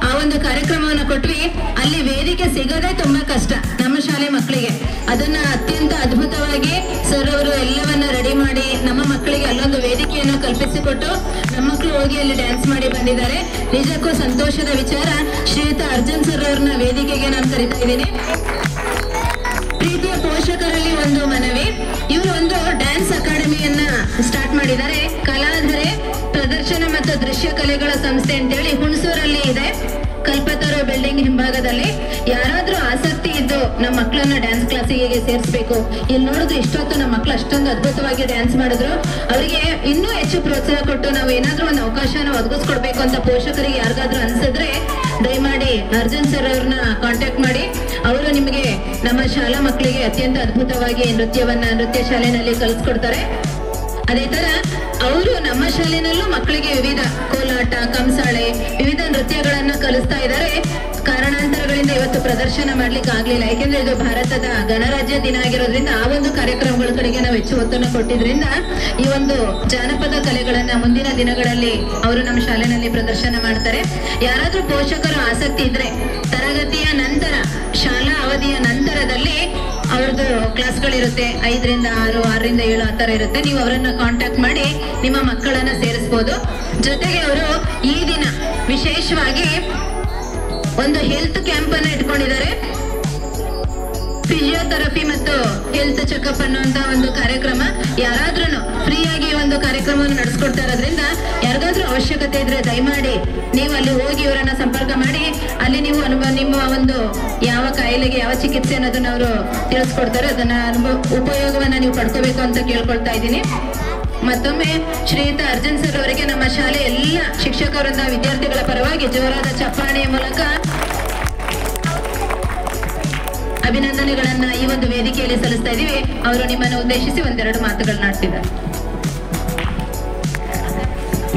ಆ ಒಂದು ಕಾರ್ಯಕ್ರಮವನ್ನು ಕೊಟ್ವಿ. ಅಲ್ಲಿ ವೇದಿಕೆ ಸಿಗೋದೇ ತುಂಬಾ ಕಷ್ಟ ನಮ್ಮ ಶಾಲೆ ಮಕ್ಕಳಿಗೆ. ಅದನ್ನ ಅತ್ಯಂತ ಅದ್ಭುತವಾಗಿ ಸರ್ ಅವರು ಎಲ್ಲವನ್ನ ರೆಡಿ ಮಾಡಿ ನಮ್ಮ ಮಕ್ಕಳಿಗೆ ಅಲ್ಲೊಂದು ವೇದಿಕೆಯನ್ನು ಕಲ್ಪಿಸಿಕೊಟ್ಟು ನಮ್ಮ ಮಕ್ಕಳು ಹೋಗಿ ಅಲ್ಲಿ ಡ್ಯಾನ್ಸ್ ಮಾಡಿ ಬಂದಿದ್ದಾರೆ. ನಿಜಕ್ಕೂ ಸಂತೋಷದ ವಿಚಾರ. ಶ್ರೀಯುತ ಅರ್ಜುನ್ ಸರ್ ಅವ್ರನ್ನ ವೇದಿಕೆಗೆ ನಾನು ಕರಿತಾ ಇದ್ದೀನಿ. ಪ್ರೀತಿಯ ಪೋಷಕರಲ್ಲಿ ಒಂದು ಮನವಿ, ಇವರು ಒಂದು ಡ್ಯಾನ್ಸ್ ಅಕಾಡೆಮಿಯನ್ನ ಸ್ಟಾರ್ಟ್ ಮಾಡಿದ್ದಾರೆ. ಕಲಾಧರೆ ಪ್ರದರ್ಶನ ಮತ್ತು ದೃಶ್ಯ ಕಲೆಗಳ ಸಂಸ್ಥೆ ಅಂತೇಳಿ ಹುಣಸೂರಲ್ಲಿ ಇದೆ, ಕಲ್ಪತರು ಬಿಲ್ಡಿಂಗ್ ಹಿಂಭಾಗದಲ್ಲಿ. ಯಾರಾದ್ರೂ ಆಸಕ್ತಿ ಇದ್ದು ನಮ್ಮ ಮಕ್ಕಳನ್ನ ಡ್ಯಾನ್ಸ್ ಕ್ಲಾಸಿಗೆ ಸೇರಿಸಬೇಕು. ಇಲ್ಲಿ ನೋಡಿದ್ರೆ ಇಷ್ಟೊತ್ತು ನಮ್ಮ ಮಕ್ಕಳು ಅಷ್ಟೊಂದು ಅದ್ಭುತವಾಗಿ ಡ್ಯಾನ್ಸ್ ಮಾಡಿದ್ರು. ಅವರಿಗೆ ಇನ್ನೂ ಹೆಚ್ಚು ಪ್ರೋತ್ಸಾಹ ಕೊಟ್ಟು ನಾವು ಏನಾದ್ರೂ ಒಂದು ಅವಕಾಶನ ಒದಗಿಸ್ಕೊಡ್ಬೇಕು ಅಂತ ಪೋಷಕರಿಗೆ ಯಾರಿಗಾದ್ರೂ ಅನ್ಸಿದ್ರೆ ದಯಮಾಡಿ ಅರ್ಜುನ್ ಸರ್ ಅವ್ರನ್ನ ಕಾಂಟ್ಯಾಕ್ಟ್ ಮಾಡಿ. ಅವರು ನಿಮಗೆ ನಮ್ಮ ಶಾಲಾ ಮಕ್ಕಳಿಗೆ ಅತ್ಯಂತ ಅದ್ಭುತವಾಗಿ ನೃತ್ಯ ಶಾಲೆನಲ್ಲಿ ಕಲಿಸ್ಕೊಡ್ತಾರೆ. ಅದೇ ತರ ಅವರು ನಮ್ಮ ಶಾಲೆನಲ್ಲೂ ಮಕ್ಕಳಿಗೆ ವಿವಿಧ ಕೋಲಾಟ, ಕಂಸಾಳೆ, ವಿವಿಧ ನೃತ್ಯಗಳನ್ನ ಕಲಿಸ್ತಾ ಇದ್ದಾರೆ. ಕಾರಣಾಂತರಗಳಿಂದ ಇವತ್ತು ಪ್ರದರ್ಶನ ಮಾಡ್ಲಿಕ್ಕೆ ಆಗ್ಲಿಲ್ಲ. ಯಾಕೆಂದ್ರೆ ಇದು ಭಾರತದ ಗಣರಾಜ್ಯ ದಿನ ಆಗಿರೋದ್ರಿಂದ ಆ ಒಂದು ಕಾರ್ಯಕ್ರಮಗಳ ಕಡೆಗೆ ನಾವು ಹೆಚ್ಚು ಒತ್ತನ್ನು ಕೊಟ್ಟಿದ್ರಿಂದ ಈ ಒಂದು ಜಾನಪದ ಕಲೆಗಳನ್ನ ಮುಂದಿನ ದಿನಗಳಲ್ಲಿ ಅವರು ನಮ್ಮ ಶಾಲೆನಲ್ಲಿ ಪ್ರದರ್ಶನ ಮಾಡ್ತಾರೆ. ಯಾರಾದ್ರೂ ಪೋಷಕರು ಆಸಕ್ತಿ ಇದ್ರೆ ತರಗತಿಯ ನಂತರ, ಶಾಲಾ ಅವಧಿಯ ನಂತರದಲ್ಲಿ ಅವ್ರದ್ದು ಕ್ಲಾಸ್ಗಳಿರುತ್ತೆ. 5ರಿಂದ 6, 6ರಿಂದ 7 ಆ ತರ ಇರುತ್ತೆ. ನೀವು ಅವರನ್ನ ಕಾಂಟ್ಯಾಕ್ಟ್ ಮಾಡಿ ನಿಮ್ಮ ಮಕ್ಕಳನ್ನ ಸೇರಿಸಬಹುದು. ಜೊತೆಗೆ ಅವರು ಈ ದಿನ ವಿಶೇಷವಾಗಿ ಒಂದು ಹೆಲ್ತ್ ಕ್ಯಾಂಪ್ ಅನ್ನ ಇಟ್ಕೊಂಡಿದ್ದಾರೆ. ಫಿಸಿಯೋಥೆರಪಿ ಮತ್ತು ಹೆಲ್ತ್ ಚೆಕಪ್ ಅನ್ನುವಂತ ಒಂದು ಕಾರ್ಯಕ್ರಮ. ಯಾರಾದ್ರೂ ಫ್ರೀ ಆಗಿ ಒಂದು ಕಾರ್ಯಕ್ರಮವನ್ನು ನಡೆಸ್ಕೊಡ್ತಾ ಇರೋದ್ರಿಂದ ಯಾರಿಗಾದ್ರೂ ಅವಶ್ಯಕತೆ ಇದ್ರೆ ದಯಮಾಡಿ ನೀವು ಅಲ್ಲಿ ಹೋಗಿ ಇವರನ್ನ ಸಂಪರ್ಕ ಮಾಡಿ ಅಲ್ಲಿ ನೀವು ನಿಮ್ಮ ಒಂದು ಯಾವ ಕಾಯಿಲೆಗೆ ಯಾವ ಚಿಕಿತ್ಸೆ ಅನ್ನೋದನ್ನ ಅವರು ತಿಳಿಸ್ಕೊಡ್ತಾರೆ. ಅದನ್ನ ಉಪಯೋಗವನ್ನ ನೀವು ಪಡ್ಕೋಬೇಕು ಅಂತ ಕೇಳ್ಕೊಳ್ತಾ ಇದ್ದೀನಿ. ಮತ್ತೊಮ್ಮೆ ಶ್ರೀಯುತ ಅರ್ಜುನ್ ಸರ್ ಅವರಿಗೆ ನಮ್ಮ ಶಾಲೆ ಎಲ್ಲ ಶಿಕ್ಷಕರಿಂದ ವಿದ್ಯಾರ್ಥಿಗಳ ಪರವಾಗಿ ಜೋರಾದ ಚಪ್ಪಾಳೆಯ ಮೂಲಕ ಅಭಿನಂದನೆಗಳನ್ನ ಈ ಒಂದು ವೇದಿಕೆಯಲ್ಲಿ ಸಲ್ಲಿಸ್ತಾ ಇದೀವಿ. ಅವರು ನಿಮ್ಮನ್ನು ಉದ್ದೇಶಿಸಿ ಒಂದೆರಡು ಮಾತುಗಳನ್ನ ಆಡ್ತಿದ್ದಾರೆ.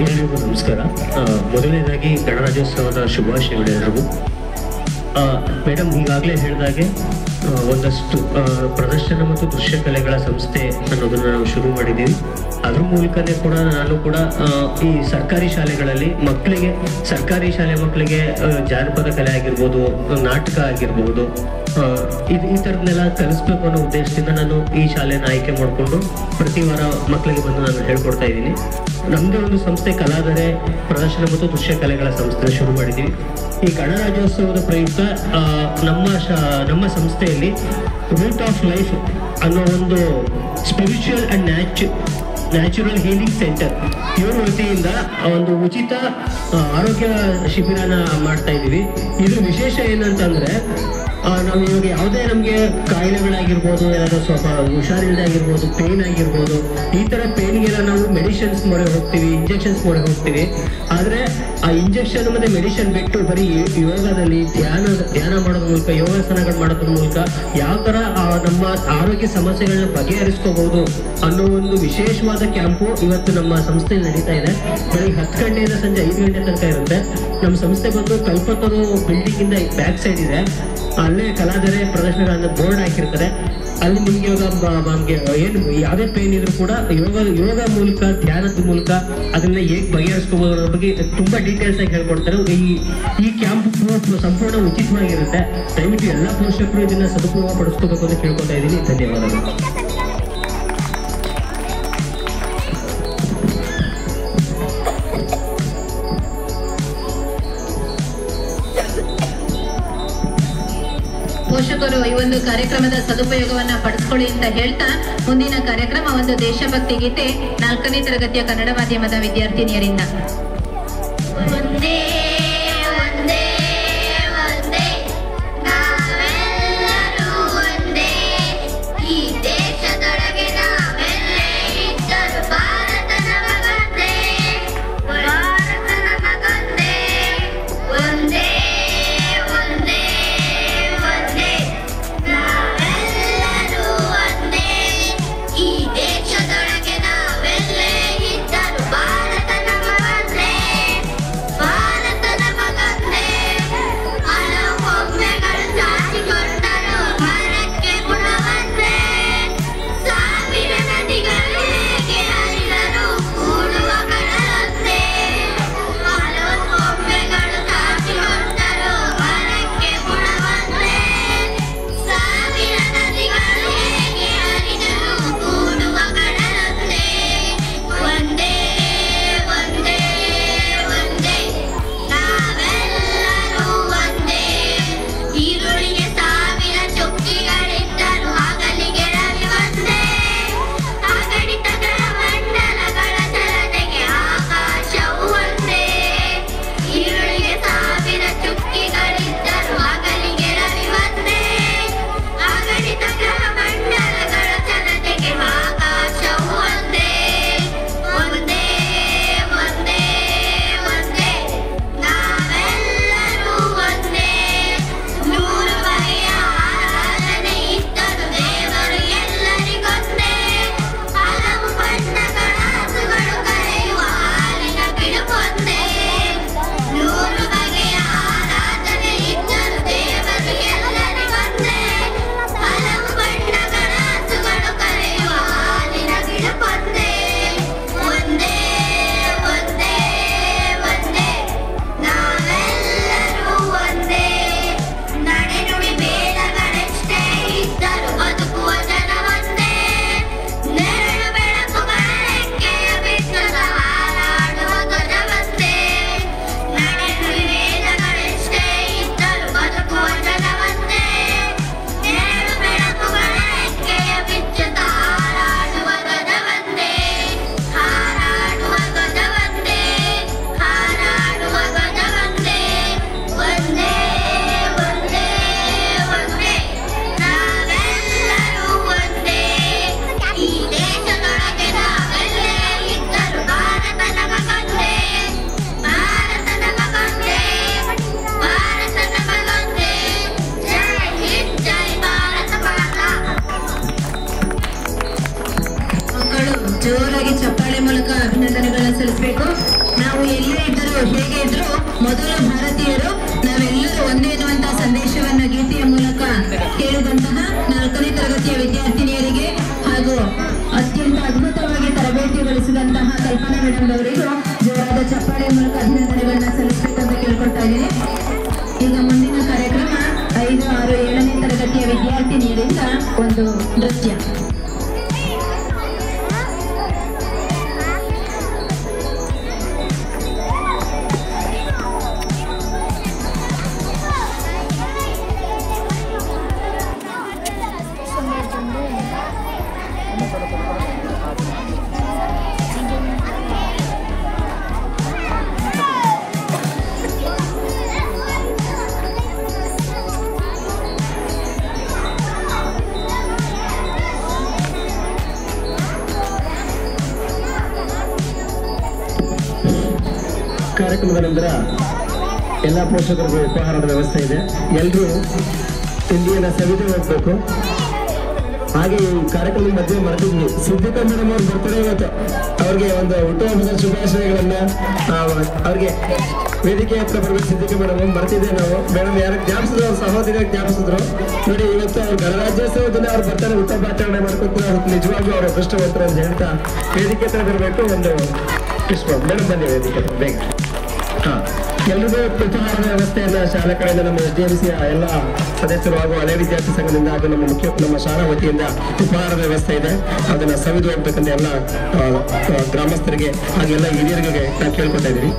ಎಲ್ಲರಿಗೂ ನಮಸ್ಕಾರ. ಮೊದಲನೇದಾಗಿ ಗಣರಾಜ್ಯೋತ್ಸವದ ಶುಭಾಶಯಗಳು ಎಲ್ಲರಿಗೂ. ಮೇಡಮ್ ಈಗಾಗಲೇ ಹೇಳಿದಾಗೆ ಒಂದಷ್ಟು ಪ್ರದರ್ಶನ ಮತ್ತು ದೃಶ್ಯ ಕಲೆಗಳ ಸಂಸ್ಥೆ ಅನ್ನೋದನ್ನು ನಾವು ಶುರು ಮಾಡಿದ್ದೀವಿ. ಅದ್ರ ಮೂಲಕನೇ ಕೂಡ ನಾನು ಕೂಡ ಈ ಸರ್ಕಾರಿ ಶಾಲೆಗಳಲ್ಲಿ ಸರ್ಕಾರಿ ಶಾಲೆ ಮಕ್ಕಳಿಗೆ ಜಾನಪದ ಕಲೆ ಆಗಿರ್ಬೋದು, ನಾಟಕ ಆಗಿರ್ಬೋದು, ಈ ಥರದನ್ನೆಲ್ಲ ಕಲಿಸ್ಬೇಕು ಅನ್ನೋ ಉದ್ದೇಶದಿಂದ ನಾನು ಈ ಶಾಲೆನ ಆಯ್ಕೆ ಮಾಡಿಕೊಂಡು ಪ್ರತಿ ವಾರ ಮಕ್ಕಳಿಗೆ ಬಂದು ನಾನು ಹೇಳ್ಕೊಡ್ತಾ ಇದ್ದೀನಿ. ನಮ್ಮದೇ ಒಂದು ಸಂಸ್ಥೆ ಕಲಾಧರೆ ಪ್ರದರ್ಶನ ಮತ್ತು ದೃಶ್ಯ ಕಲೆಗಳ ಸಂಸ್ಥೆ ಶುರು ಮಾಡಿದ್ದೀವಿ. ಈ ಗಣರಾಜ್ಯೋತ್ಸವದ ಪ್ರಯುಕ್ತ ನಮ್ಮ ಸಂಸ್ಥೆಯಲ್ಲಿ ರೂಟ್ ಆಫ್ ಲೈಫ್ ಅನ್ನೋ ಒಂದು spiritual and natural healing centre ಇವ್ರ ವತಿಯಿಂದ ಒಂದು ಉಚಿತ ಆರೋಗ್ಯ ಶಿಬಿರನ ಮಾಡ್ತಾ ಇದ್ದೀವಿ. ಇದ್ರ ವಿಶೇಷ ಏನಂತಂದ್ರೆ ನಾವು ಇವಾಗ ಯಾವುದೇ ನಮಗೆ ಕಾಯಿಲೆಗಳಾಗಿರ್ಬೋದು, ಏನಾದರೂ ಸ್ವಲ್ಪ ಹುಷಾರಿಲ್ಲದೆ ಆಗಿರ್ಬೋದು, ಪೇನ್ ಆಗಿರ್ಬೋದು, ಈ ಥರ ಪೇನ್ಗೆಲ್ಲ ನಾವು ಮೆಡಿಸಿನ್ಸ್ ಮೊರೆ ಹೋಗ್ತೀವಿ, ಇಂಜೆಕ್ಷನ್ಸ್ ಮೊರೆ ಹೋಗ್ತೀವಿ. ಆದರೆ ಆ ಇಂಜೆಕ್ಷನ್ ಮತ್ತು ಮೆಡಿಸಿನ್ ಬಿಟ್ಟು ಬರೀ ಯೋಗದಲ್ಲಿ ಧ್ಯಾನ ಮಾಡೋದ್ರ ಮೂಲಕ, ಯೋಗಾಸನಗಳು ಮಾಡೋದ್ರ ಮೂಲಕ ಯಾವ ಥರ ನಮ್ಮ ಆರೋಗ್ಯ ಸಮಸ್ಯೆಗಳನ್ನ ಬಗೆಹರಿಸ್ಕೋಬಹುದು ಅನ್ನೋ ಒಂದು ವಿಶೇಷವಾದ ಕ್ಯಾಂಪು ಇವತ್ತು ನಮ್ಮ ಸಂಸ್ಥೆಯಲ್ಲಿ ನಡೀತಾ ಇದೆ. ಬೆಳಿಗ್ಗೆ 10 ಗಂಟೆಯಿಂದ ಸಂಜೆ 5 ಗಂಟೆ ತನಕ ಇರುತ್ತೆ. ನಮ್ಮ ಸಂಸ್ಥೆ ಬಂದು ಕಲ್ಪತರು ಬಿಲ್ಡಿಂಗ್ ಇಂದ ಬ್ಯಾಕ್ ಸೈಡ್ ಇದೆ. ಅಲ್ಲೇ ಕಲಾಧರೆ ಪ್ರದರ್ಶನಗಳನ್ನ ಬೋರ್ಡ್ ಹಾಕಿರ್ತಾರೆ. ಅಲ್ಲಿ ನಿಮ್ಗೆ ನಮ್ಗೆ ಏನು ಯಾವುದೇ ಪೇನ್ ಇದ್ರೂ ಕೂಡ ಯೋಗ ಮೂಲಕ, ಧ್ಯಾನದ ಮೂಲಕ ಅದನ್ನ ಹೇಗೆ ಬಗೆಹರಿಸ್ಕೋಬಹುದು ಅನ್ನೋ ಬಗ್ಗೆ ತುಂಬಾ ಡೀಟೇಲ್ಸ್ ಆಗಿ ಹೇಳ್ಕೊಡ್ತಾರೆ. ಈ ಕ್ಯಾಂಪ್ ಸಂಪೂರ್ಣ ಉಚಿತವಾಗಿರುತ್ತೆ. ದಯವಿಟ್ಟು ಎಲ್ಲ ಪೋಷಕರು ಇದನ್ನ ಸದುಪಯೋಗ ಪಡಿಸ್ಕೋಬೇಕು ಅಂತ ಕೇಳ್ಕೊತಾ ಇದ್ದೀನಿ. ಧನ್ಯವಾದಗಳು. ಶಿಕ್ಷಕರು ಈ ಒಂದು ಕಾರ್ಯಕ್ರಮದ ಸದುಪಯೋಗವನ್ನ ಪಡಿಸ್ಕೊಳ್ಳಿ ಅಂತ ಹೇಳ್ತಾ ಮುಂದಿನ ಕಾರ್ಯಕ್ರಮ ಒಂದು ದೇಶಭಕ್ತಿ ಗೀತೆ 4ನೇ ತರಗತಿಯ ಕನ್ನಡ ಮಾಧ್ಯಮದ ವಿದ್ಯಾರ್ಥಿನಿಯರಿಂದ. ಒಂದೇ ಒಂದೇ ಒಂದೇ ನಾವೆಲ್ಲರೂ ಒಂದೇ, ಈ ದೇಶದೊಳಗೆ ನಾವೆಲ್ಲೇ ಇದ್ದರೂ ಭಾರತ ನಮಗೊಂದೇ, ಭಾರತ ನಮಗೊಂದೇ. ಒಂದೇ ಒಂದೇ ಒಂದೇ ನಾವೆಲ್ಲರೂ ಒಂದೇ, ಈ ದೇಶದೊಳಗೆ ನಾವೆಲ್ಲೇ ಇದ್ದರೂ ಭಾರತ ನಮಗೊಂದೇ, ಭಾರತ ನಮಗೊಂದೇ. ಹಲವು ಕೊಂಬೆಗಳು ಚಾಚಿಕೊಂಡರು ಮರಕ್ಕೆ ಗುಣವಂತೆ, ಸಾವಿರ ನದಿಗಳು ಹೇಗೆ ಹರಿದರು ಕೂಡುವ ಕಡಲಂತೆ. ಹಲವು ಕೊಂಬೆಗಳು ಚಾಚಿಕೊಂಡರು ಮರಕ್ಕೆ ಗುಣವಂತೆ, ಸಾವಿರ ನದಿಗಳು ಹೇಗೆ ಹರಿದರು ಕೂಡುವ ಕಡಲಂತೆ. ಒಂದೇ ಒಂದೇ ಒಂದೇ ನಾವೆಲ್ಲರೂ ಒಂದೇ, ಈರುಳ್ಳಿಗೆ ಸಾವಿರ ಚುಕ್ಕಿಗಳಿದ್ದರು ಹಗಲಿಗೆ ರವಿ ಒಂದೇ, ಅಗಣಿತ ಗ್ರಹಮಂಡಲಗಳ ಚಲನೆಗೆ ಆಕಾಶವು ಒಂದೇ. ಈರುಳ್ಳಿಗೆ ಸಾವಿರ ಚುಕ್ಕಿಗಳಿದ್ದರು ಹಗಲಿಗೆ ರವಿ ಒಂದೇ, ಅಗಣಿತ ಗ್ರಹಮಂಡಲಗಳ ಚಲನೆಗೆ ಆಕಾಶವು ಒಂದೇ. ಒಂದೇ ಒಂದೇ ಒಂದೇ ನಾವೆಲ್ಲರೂ ಒಂದೇ, ನೂರು ಬಗೆಯ ಆರಾಧನೆ ಇದ್ದರು ದೇವರು ಎಲ್ಲರಿಗೊಂದೇ, ಹಲವು ಬಣ್ಣಗಳ ಹಸುಗಳು ಕರೆಯುವ ಹಾಲಿನ ಗಿಡುಕೊಂದೇ. ನೂರು ಬಗೆಯ ಆರಾಧನೆ ಇದ್ದರು ದೇವರು ಎಲ್ಲರಿಗೊಂದೇ, ಹಲವು ಬಣ್ಣಗಳ ಹಸುಗಳು ಕರೆಯುವ ಹಾಲಿನ ಗಿಡುಕೊಂದೇ. ಒಂದೇ ಒಂದೇ ಒಂದೇ ನಾವೆಲ್ಲರೂ ಒಂದೇ, ನಡೆನುಡಿ ಭೇದಗಳೆಷ್ಟೇ ಇದ್ದರು ಬದುಕುವ ಜನ ಒಂದೇ, ನೆರಳು ಬೆಳಕುಗಳ ರೆಕ್ಕೆಯ ಬಿಟ್ಟದ ಹಾರಾಡುವ ಧ್ವಜ ಒಂದೇ. ನಡೆನುಡಿ ಭೇದಗಳೆಷ್ಟೇ ಇದ್ದರು ಬದುಕುವ ಜನ ಒಂದೇ, ನೆರಳು ಬೆಳಕುಗಳ ರೆಕ್ಕೆಯ ಬಿಚ್ಚದ ಹಾರಾಡುವ ಧ್ವಜ ಒಂದೇ, ಹಾರಾಡುವ ಧ್ವಜ ಒಂದೇ, ಹಾರಾಡುವ ಧ್ವಜ ಒಂದೇ. ಒಂದೇ ಒಂದೇ ಒಂದೇ ನಾವೆಲ್ಲರೂ ಒಂದೇ, ಈ ದೇಶದೊಳಗೆ ನಾವೆಲ್ಲೇ ಇದ್ದರೂ ಭಾರತ ನಮಗೊಂದೇ, ಭಾರತ ನಮಗೊಂದೇ, ಭಾರತ ನಮಗೊಂದೇ. ಜೈ ಹಿಂದ್ ಜೈ ಭಾರತ ಮಾತಾ. ಮಕ್ಕಳು ಜೋರಾಗಿ ಚಪ್ಪಾಳೆ ಮೂಲಕ ಅಭಿನಂದನೆಗಳನ್ನ ಸಲ್ಲಿಸಬೇಕು. ನಾವು ಎಲ್ಲೇ ಇದ್ದರೂ ಹೇಗೆ ಇದ್ರೂ ಮೊದಲು ಭಾರತೀಯರು, ನಾವೆಲ್ಲರೂ ಒಂದೇ ಎನ್ನುವಂತಹ ಸಂದೇಶವನ್ನ ಗೀತೆಯ ಮೂಲಕ ಹೇಳಿದಂತಹ 4ನೇ ತರಗತಿಯ ವಿದ್ಯಾರ್ಥಿನಿಯರಿಗೆ ಹಾಗೂ ಅತ್ಯಂತ ಅದ್ಭುತವಾಗಿ ತರಬೇತಿಗೊಳಿಸಿದಂತಹ ಕಲ್ಪನಾ ಮೇಡಮ್ ಅವರಿಗೂ ಜೋರಾದ ಚಪ್ಪಾಳೆ ಮೂಲಕ ಅಭಿನಂದನೆಗಳನ್ನ ಸಲ್ಲಿಸಬೇಕಂತ ಕೇಳ್ಕೊಳ್ತಾ ಇದ್ದೀನಿ. ಈಗ ಮುಂದಿನ ಕಾರ್ಯಕ್ರಮ 5, 6, 7ನೇ ತರಗತಿಯ ವಿದ್ಯಾರ್ಥಿನಿಯರಿಂದ ಒಂದು ನೃತ್ಯ. ಕಾರ್ಯಕ್ರಮದ ನಂತರ ಎಲ್ಲ ಪೋಷಕರಿಗೂ ಉಪಹಾರದ ವ್ಯವಸ್ಥೆ ಇದೆ. ಎಲ್ಲರೂ ತಿಂಡಿಯನ್ನು ಸವಿದು ಹೋಗ್ಬೇಕು. ಹಾಗೆ ಈ ಕಾರ್ಯಕ್ರಮದ ಮಧ್ಯೆ ಮರೆತಿದ್ವಿ, ಸಿದ್ದಿಕಾ ಮೇಡಮ್ ಅವ್ರು ಬರ್ತಾರೆ ಇವತ್ತು. ಅವ್ರಿಗೆ ಒಂದು ಹುಟ್ಟುಹಬ್ಬದ ಶುಭಾಶಯಗಳನ್ನ ಅವ್ರಿಗೆ ವೇದಿಕೆ ಹತ್ರ ಬರ್ಬೇಕು. ಸಿದ್ದಿಕಾ ಮೇಡಮ್ ಬರ್ತಿದ್ದೆ ನಾವು. ಮೇಡಮ್ ಯಾರು ಜ್ಞಾಪಿಸಿದ್ರು, ಅವ್ರ ಸಹೋದರಿಯಾಗಿ ಜ್ಞಾಪಿಸಿದ್ರು. ನೋಡಿ ಇವತ್ತು ಅವ್ರು ಗಣರಾಜ್ಯೋತ್ಸವದಲ್ಲಿ ಅವ್ರು ಬರ್ತಾರೆ, ಹುಟ್ಟುಹಬ್ಬಾಚರಣೆ ಮಾಡ್ಕೊತಾರೆ. ಅವ್ರು ನಿಜವಾಗ್ಲೂ ಅವ್ರ ಅದೃಷ್ಟವಂತರು ಅಂತ ಹೇಳ್ತಾ ವೇದಿಕೆ ಹತ್ರ ಬರಬೇಕು. ಒಂದು ಪುಷ್ಪ ಮೇಡಮ್ ಬನ್ನಿ ವೇದಿಕೆ ಹತ್ರ ಬೇಗ. ಎಲ್ರಿಗೂ ಉಪಹಾರದ ವ್ಯವಸ್ಥೆಯನ್ನ ಶಾಲಾ ಕಡೆಯಿಂದ ನಮ್ಮ SDMC ಎಲ್ಲ ಸದಸ್ಯರು ಹಾಗೂ ಹಳೆ ವಿದ್ಯಾರ್ಥಿ ಸಂಘದಿಂದ ಹಾಗೂ ನಮ್ಮ ಶಾಲಾ ವತಿಯಿಂದ ಉಪಹಾರದ ವ್ಯವಸ್ಥೆ ಇದೆ. ಅದನ್ನ ಸವಿದು ಹೋಗ್ಬೇಕಂತ ಎಲ್ಲ ಗ್ರಾಮಸ್ಥರಿಗೆ ಹಾಗೆಲ್ಲ ಹಿರಿಯರಿಗೆ ನಾನು ಕೇಳ್ಕೊತಾ ಇದ್ದೀನಿ.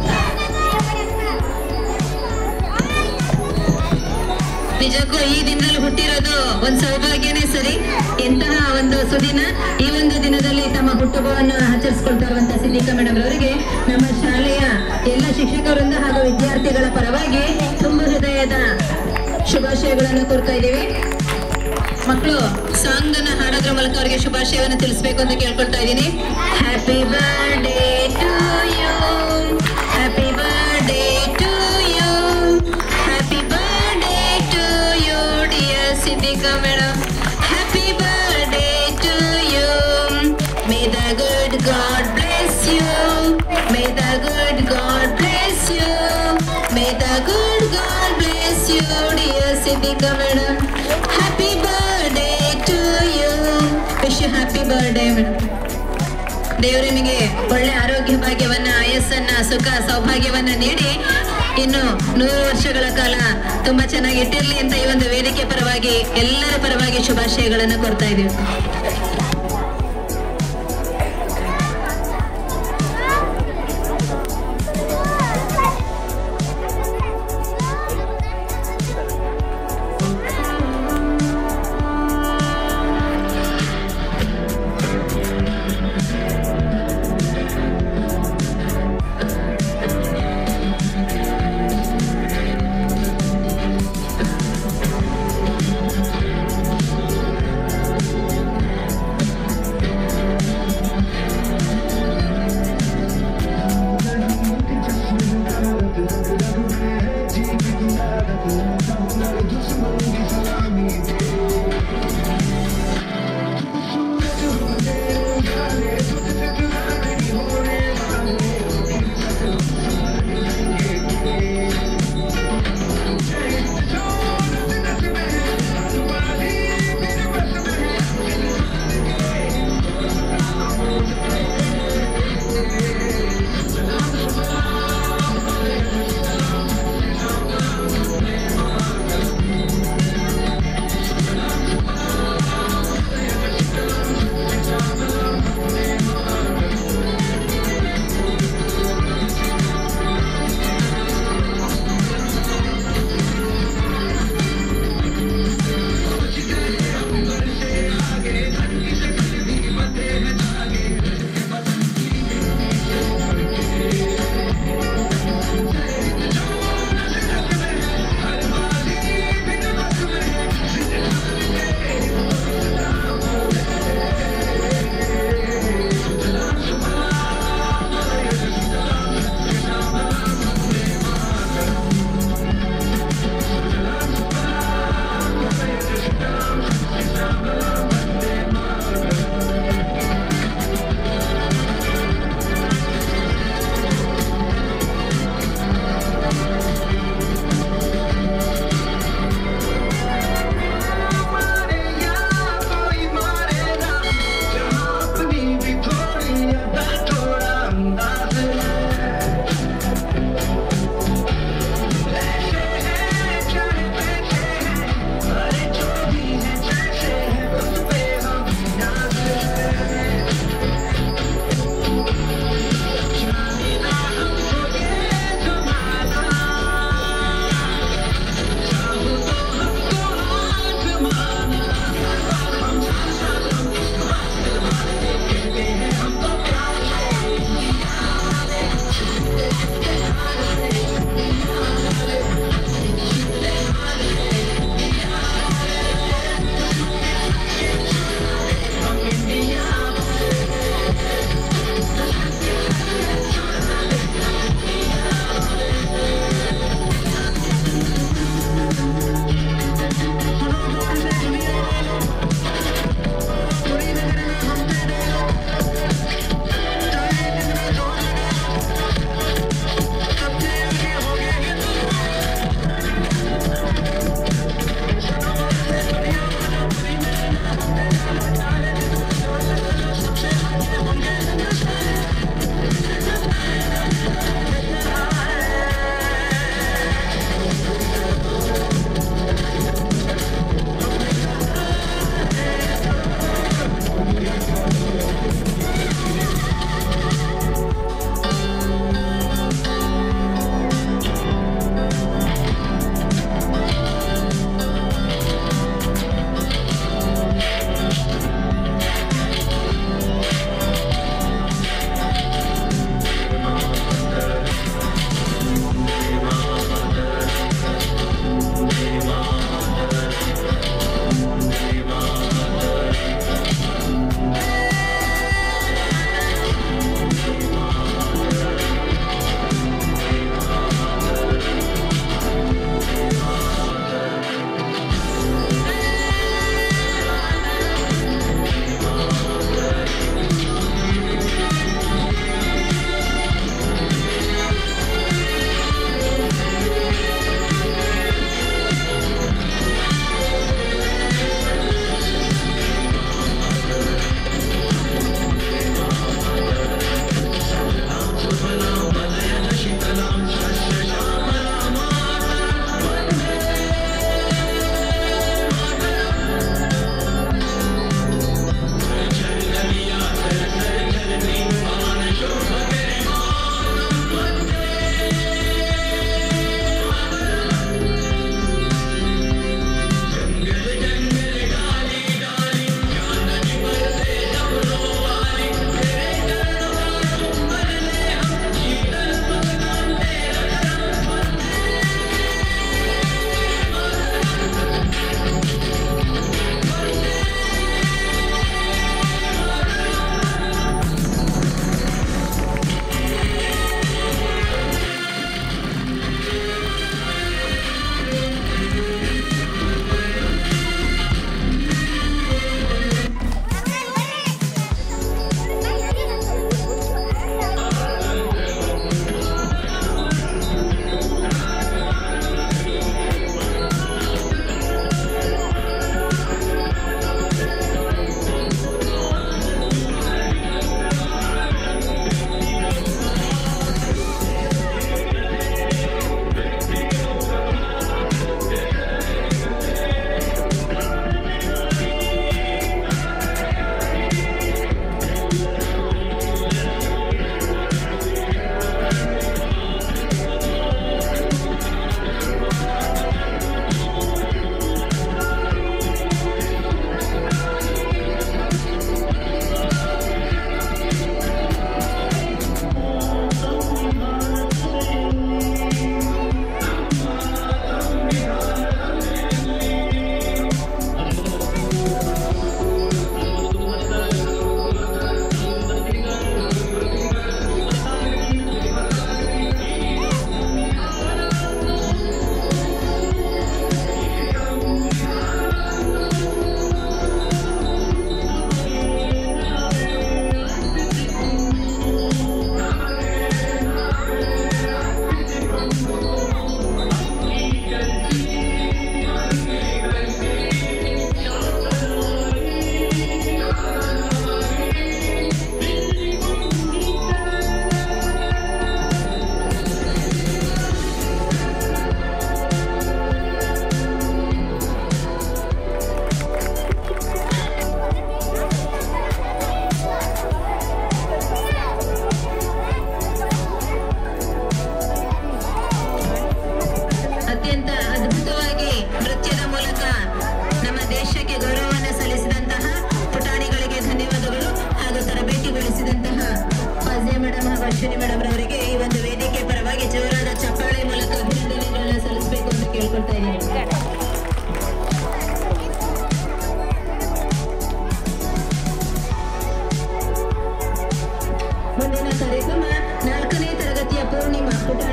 ನಿಜಕ್ಕೂ ಈ ದಿನದಲ್ಲಿ ಹುಟ್ಟಿರೋದು ಒಂದು ಸೌಭಾಗ್ಯನೇ ಸರಿ. ಎಂತಹ ಒಂದು ಸುದಿನ. ಈ ಒಂದು ದಿನದಲ್ಲಿ ತಮ್ಮ ಹುಟ್ಟುಹಬ್ಬವನ್ನು ಆಚರಿಸಿಕೊಳ್ತಾ ಇರುವಂತಹ ಸಿದ್ದಿಕಾ ಮೇಡಮ್ ಅವರಿಗೆ ನಮ್ಮ ಶಾಲೆಯ ಎಲ್ಲ ಶಿಕ್ಷಕರಿಂದ ಹಾಗೂ ವಿದ್ಯಾರ್ಥಿಗಳ ಪರವಾಗಿ ತುಂಬ ಹೃದಯದ ಶುಭಾಶಯಗಳನ್ನು ಕೋರ್ತಾ ಇದ್ದೀವಿ. ಮಕ್ಕಳು ಸಾಂಗ್ ಅನ್ನ ಹಾಡೋದ್ರ ಮೂಲಕ ಅವರಿಗೆ ಶುಭಾಶಯವನ್ನು ತಿಳಿಸಬೇಕು ಅಂತ ಕೇಳ್ಕೊಳ್ತಾ ಇದ್ದೀನಿ. Happy birthday to you, happy birthday to you, happy birthday to you dear Siddiqa madam, happy birthday to you. May the good God bless you, may the good God bless you, may the good God bless you dear Siddiqa madam, happy birthday to you. Wish you happy birthday madam. ದೇವರು ನಿಮಗೆ ಒಳ್ಳೆ ಆರೋಗ್ಯ ಭಾಗ್ಯವನ್ನ, ಆಯಸ್ಸನ್ನ, ಸುಖ ಸೌಭಾಗ್ಯವನ್ನ ನೀಡಿ ಇನ್ನು 100 ವರ್ಷಗಳ ಕಾಲ ತುಂಬಾ ಚೆನ್ನಾಗಿ ಇಟ್ಟಿರ್ಲಿ ಅಂತ ಈ ಒಂದು ವೇದಿಕೆ ಪರವಾಗಿ ಎಲ್ಲರ ಪರವಾಗಿ ಶುಭಾಶಯಗಳನ್ನು ಕೋರ್ತಾ ಇದ್ದೀವಿ.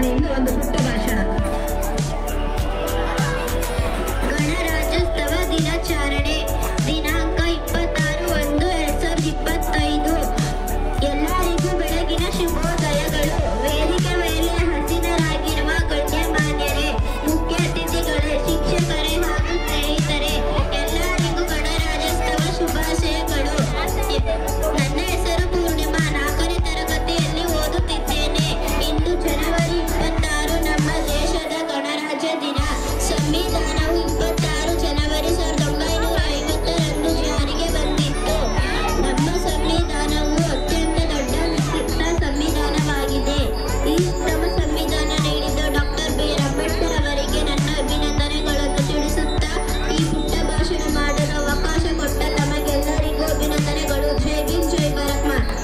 ಪುಟಾಣಿಯಿಂದ ಒಂದು ಪುಟ್ಟ ಭಾಷಣ. ಗಣರಾಜ್ಯೋತ್ಸವ ದಿನಾಚರಣೆ ದಿನಾಂಕ 26/1/2025. ಎಲ್ಲರಿಗೂ ಬೆಳಗಿನ ಶುಭೋದಯಗಳು. ವೇದಿಕೆ ಮೇಲೆ ಹಸಿದರಾಗಿರುವ ಗಣ್ಯಮಾನ್ಯರೇ, ಮುಖ್ಯ ಅತಿಥಿಗಳೇ, ಶಿಕ್ಷಕರೇ ಹಾಗೂ ಸ್ನೇಹಿತರೆ, ಎಲ್ಲರಿಗೂ ಗಣರಾಜ್ಯೋತ್ಸವ ಶುಭಾಶಯಗಳು. ನನ್ನ ಹೆಸರು ಪೂರ್ಣಿಮಾ, 4ನೇ ತರಗತಿಯಲ್ಲಿ ಓದುತ್ತಿದ್ದೇನೆ. ಇಂದು ಜನವರಿ 26 ನಮ್ಮ ದೇಶದ ಗಣರಾಜ್ಯ ದಿನ. ಸಂವಿಧಾನವು 26 ಜನವರಿ 1950ರಂದು ಜಾರಿಗೆ ಬಂದಿತ್ತು. ನಮ್ಮ ಸಂವಿಧಾನವು ಅತ್ಯಂತ ದೊಡ್ಡ ವಿಸ್ತೃತ ಸಂವಿಧಾನವಾಗಿದೆ. ಈ ಉತ್ತಮ ಸಂವಿಧಾನ ನೀಡಿದ ಡಾಕ್ಟರ್ ಬಿ ಆರ್ ಅಂಬೇಡ್ಕರ್ ಅವರಿಗೆ ನನ್ನ ಅಭಿನಂದನೆಗಳನ್ನು ತಿಳಿಸುತ್ತಾ ಈ ಪುಟ್ಟ ಭಾಷಣ ಮಾಡಲು ಅವಕಾಶ ಕೊಟ್ಟ ತಮಗೆಲ್ಲರಿಗೂ ಅಭಿನಂದನೆಗಳು. ಜೈ ಭೀಮ್, ಜೈ ಭಾರತ್ ಮಾತಾ.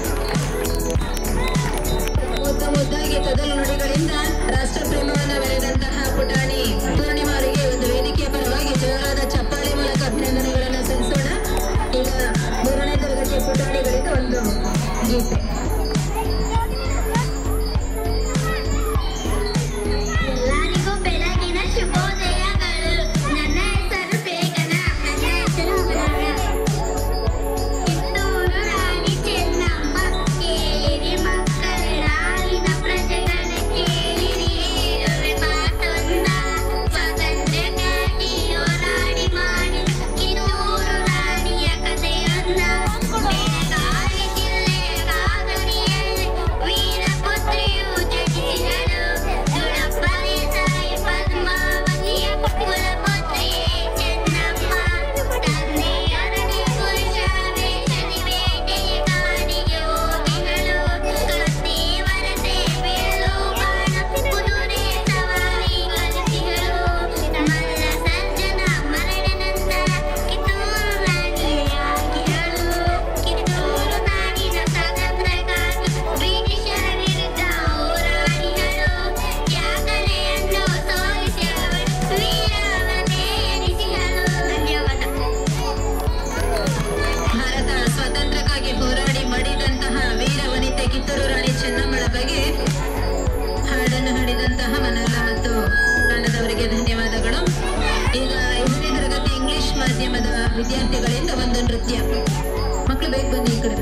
ಮುದ್ದಾಗಿ ತೊದಲು ನುಡಿಗಳಿಂದ ರಾಷ್ಟ್ರ ಪ್ರೇಮವನ್ನು ಬೆಳೆದಂತಹ ಪುಟಾಣಿ ಪೂರ್ಣಿಮಾ ಅವರಿಗೆ ಒಂದು ವೇದಿಕೆಯ ಪರವಾಗಿ ಜೋರಾದ ಚಪ್ಪಾಳೆ ಮೂಲಕ ಅಭಿನಂದನೆಗಳನ್ನು ಸಲ್ಲಿಸೋಣ. ಈಗ 3ನೇ ತರಗತಿಯ ಪುಟಾಣಿಗಳಿಂದ ಒಂದು ಗೀತೆ. ಎಲ್ಲರಿಗೂ ಬೆಳಗಿನ ಶುಭೋದಯಗಳು. ನನ್ನ ಹೆಸರು ಬೇಗನ. ನನ್ನ ಹೆಸರು ಕಿತ್ತೂರು ರಾಣಿ ಚೆನ್ನಮ್ಮ. ಕೇಳಿರಿ ಮಕ್ಕಳೇ, ನಾಡಿನ ಪ್ರಜೆಗಳ ಕೇಳಿರಿ, ಹೇಳುವೆ ಮಾತೊಂದ. ಸ್ವಾತಂತ್ರ್ಯಕ್ಕಾಗಿ ಹೋರಾಡಿ ಮಾಡಿ ಕಿತ್ತೂರು ರಾಣಿಯ ಕಥೆಯೊಂದ. ಬೆಳಗಾವಿ ಜಿಲ್ಲೆಯ ಕಾಗಣಿಯಲ್ಲಿ ವೀರಪುತ್ರಿಯು ಜನಿಸಿದಳು. ದುಳಪ್ಪನೇ ತಾಯಿ ಪದ್ಮಾವತಿಯ ಕುಲಪುತ್ರಿಯೇ ಚೆನ್ನಮ್ಮ. ತಂದೆಯೊಡನೆ ಪುರುಷ ವೇಷದಿ ಬೇಟೆಯ ಕಾಡಿಗೆ ಹೋಗಿದಳು. ಕತ್ತಿ ವರಸೆ ಬಿಲ್ಲು ಬಾಣ ಕುದುರೆ ಸವಾರಿ ಕಲಿಸಿದಳು. ಮಲ್ಲ ಸರ್ಜನ ಮರಣ ನಂತರ ಕಿತ್ತೂರು ರಾಣಿಯಾಗಿದಳು. ಕಿತ್ತೂರು ನಾಡಿನ ಸ್ವಾತಂತ್ರ್ಯಕ್ಕಾಗಿ ಬ್ರಿಟಿಷರ ವಿರುದ್ಧ ಹೋರಾಡಿದಳು. ತ್ಯಾಗಲೆಯನ್ನು ಸೋಲಿಸಿ ಅವಳು ವೀರವನ್ನೇ ಎನಿಸಿದಳು. ಧನ್ಯವಾದ. ಭಾರತ ಸ್ವಾತಂತ್ರ್ಯಕ್ಕಾಗಿ ಹೋರಾಡಿ ಮಡಿದಂತಹ ವೀರ ವನಿತೆ ಕಿತ್ತೂರು ರಾಣಿ ಚೆನ್ನಮ್ಮಳ ಬಗ್ಗೆ ಹಾಡನ್ನು ಹಾಡಿದಂತಹ ಮನೋಲ್ಲ ಮತ್ತು ತಂಡದವರಿಗೆ ಧನ್ಯವಾದಗಳು. ಈಗ 5ನೇ ತರಗತಿ ಇಂಗ್ಲಿಷ್ ಮಾಧ್ಯಮದ ವಿದ್ಯಾರ್ಥಿಗಳಿಂದ ಒಂದು ನೃತ್ಯ. ಮಕ್ಕಳು ಬೇಗ ಬನ್ನಿ ಈ ಕಡೆ.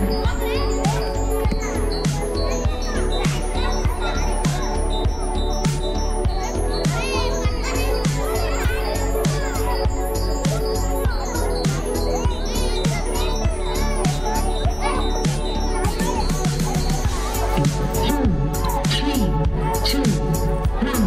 Two, three, two, one.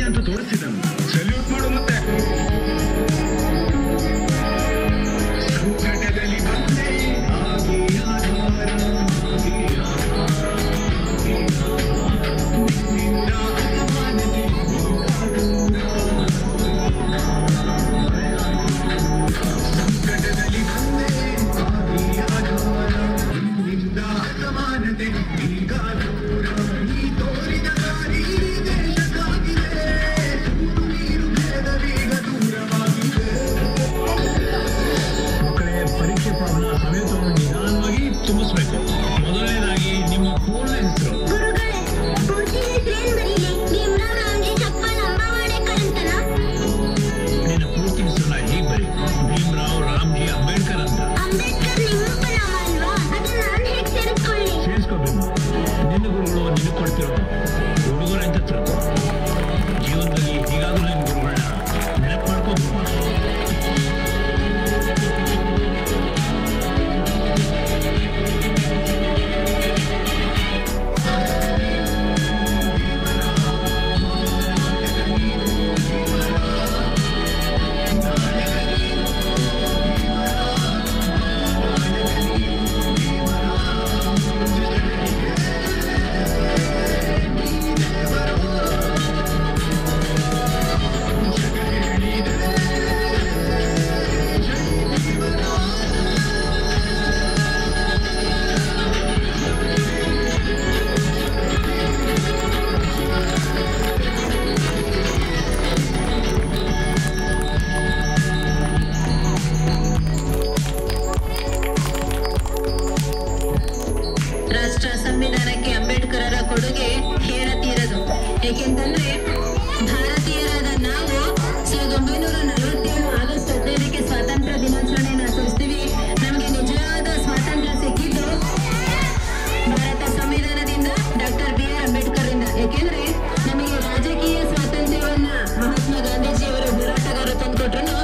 ಅಂತ ತೋರಿಸಿದನು. ಸಲ್ಯೂಟ್ ಮಾಡು ಮತ್ತೆ. ಸಂಕಟದಲ್ಲಿ ಬಂದೆ ಆಗಿ ಆಧಾರ ನಿನ್ನಿಂದ ಅಪಮಾನತೆ ಸಂಕಟದಲ್ಲಿ ಬಂದೆ ಆಗಿ ಆಧಾರ ನಿನ್ನಿಂದ ಅಪಮಾನತೆ ಈಗ ದೂರ ನೀ ತೋರಿದ ದಾರಿ ದೇಶಕ್ಕಾಗಿದೆ ನೀರು ಭೇದವೀಗ ದೂರವಾಗಿದೆ. ಮಕ್ಕಳೇ, ಪರೀಕ್ಷೆ ಪ್ರಾಬ್ಲಮ್ ಸಮೇತವನ್ನು ನಿಧಾನವಾಗಿ ತುಂಬಿಸ್ಬೇಕು. ಮೊದಲನೇದಾಗಿ ನಿಮ್ಮ ಪೂರ್ಣ ಹೆಸರು. ಗುರುಗಳೇ, ಪೂರ್ತಿ ಹೆಸರೇನು ಬರೀಲಿ? ಭೀಮರಾವ್ ರಾಮ್ಜಿ ಚಪ್ಪಲ್ ಅಂಬಾವಾಡೇಕರ್ ಅಂತನಾ? ನಿನ್ನ ಪೂರ್ತಿ ಹೆಸರನ್ನ ಹೀಗೆ ಬರಿ. ಭೀಮರಾವ್ ರಾಮ್ಜಿ ಅಂಬೇಡ್ಕರ್ ಅಂತ. ಅಂಬೇಡ್ಕರ್ ನಿಮ್ಮಪ್ಪ ನಾಮ ಅಲ್ವಾ? ಅದನ್ನ ನಾನು ಹೇಗೆ ಸೇರಿಸ್ಕೊಳ್ಳಿ? ಸೇರಿಸ್ಕೋಬೇಕು. ನಿನ್ನ ಗುರುಗಳು ನಿನಗೆ ಕೊಡ್ತಿರೋ ಹುಡುಗರ ಅಂತ ತಿಳ್ಕೊ. ಜೀವನದಲ್ಲಿ ಹೀಗಾದ್ರೂ ನಿನ್ನ ಗುರುಗಳನ್ನ ನೆನಪು ಮಾಡ್ಕೋಬೇಕು. ರಾಷ್ಟ್ರ ಸಂವಿಧಾನಕ್ಕೆ ಅಂಬೇಡ್ಕರರ ಕೊಡುಗೆ ಹೇಳತೀರದು. ಏಕೆಂತಂದ್ರೆ ಭಾರತೀಯರಾದ ನಾವು 1947 ಆಗಸ್ಟ್ 15ಕ್ಕೆ ಸ್ವಾತಂತ್ರ್ಯ ದಿನಾಚರಣೆಯನ್ನು ಆಚರಿಸ್ತೀವಿ. ನಮಗೆ ನಿಜವಾದ ಸ್ವಾತಂತ್ರ್ಯ ಸಿಕ್ಕಿದ್ದು ಭಾರತ ಸಂವಿಧಾನದಿಂದ, ಡಾಕ್ಟರ್ ಬಿ ಆರ್ ಅಂಬೇಡ್ಕರ್ ಇಂದ. ಏಕೆಂದ್ರೆ ನಮಗೆ ರಾಜಕೀಯ ಸ್ವಾತಂತ್ರ್ಯವನ್ನ ಮಹಾತ್ಮ ಗಾಂಧೀಜಿಯವರು ಹೋರಾಟಗಾರರು ತಂದುಕೊಟ್ರು.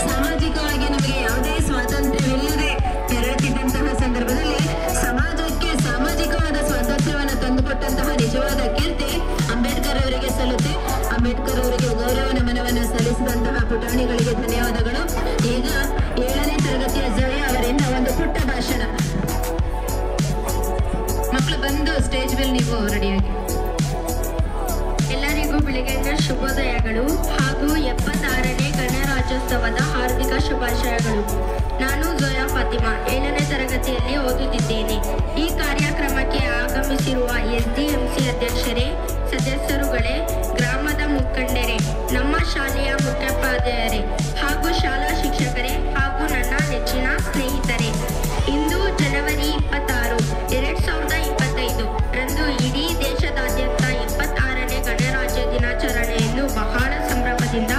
ಸಾಮಾಜಿಕವಾಗಿ ನಮಗೆ ಯಾವುದೇ ಸ್ವಾತಂತ್ರ್ಯವಿಲ್ಲದೆ ತೆರಳುತ್ತಿದ್ದಂತಹ ಸಂದರ್ಭದಲ್ಲಿ ಸಮಾಜಕ್ಕೆ ಸಾಮಾಜಿಕವಾದ ಸ್ವಾತಂತ್ರ್ಯವನ್ನು ತಂದುಕೊಟ್ಟಂತಹ ನಿಜವಾದ ಕೀರ್ತಿ ಅಂಬೇಡ್ಕರ್ ಅವರಿಗೆ ಸಲ್ಲುತ್ತೆ. ಅಂಬೇಡ್ಕರ್ ಅವರಿಗೆ ಗೌರವ ನಮನವನ್ನು ಸಲ್ಲಿಸಿದಂತಹ ಪುಟಾಣಿಗಳಿಗೆ ಧನ್ಯವಾದಗಳು. ಈಗ 7ನೇ ತರಗತಿಯ ಜಯ ಅವರಿಂದ ಒಂದು ಪುಟ್ಟ ಭಾಷಣ. ಮಕ್ಕಳು ಬಂದು ಸ್ಟೇಜ್ ಮೇಲೆ ನೀವು ರೆಡಿಯಾಗಿ. ಎಲ್ಲರಿಗೂ ಬೆಳಗಿನ ಶುಭೋದಯಗಳು ಹಾಗೂ 76ನೇ ಗಣರಾಜ್ಯೋತ್ಸವದ ಹಾರ್ದಿಕ ಶುಭಾಶಯಗಳು. ನಾನು ಜೋಯಾ ಫಾತಿಮಾ 7ನೇ ತರಗತಿಯಲ್ಲಿ ಓದುತ್ತಿದ್ದೇನೆ. ಈ ಕಾರ್ಯಕ್ರಮಕ್ಕೆ ಆಗಮಿಸಿರುವ ಎಸ್ಡಿಎಂಸಿ ಅಧ್ಯಕ್ಷರೇ, ಸದಸ್ಯರುಗಳೇ, ಗ್ರಾಮದ ಮುಖಂಡರೇ, ನಮ್ಮ ಶಾಲೆಯ ಮುಖ್ಯೋಪಾಧ್ಯಾಯರೇ ಹಾಗೂ ಶಾಲಾ ಶಿಕ್ಷಕರೇ ಹಾಗೂ ನನ್ನ ನೆಚ್ಚಿನ ಸ್ನೇಹಿತರೆ, ಇಂದು ಜನವರಿ 26, 2025 ರಂದು ಇಡೀ ದೇಶದಾದ್ಯಂತ 76ನೇ ಗಣರಾಜ್ಯ ದಿನಾಚರಣೆಯನ್ನು ಬಹಳ ಸಂಭ್ರಮದಿಂದ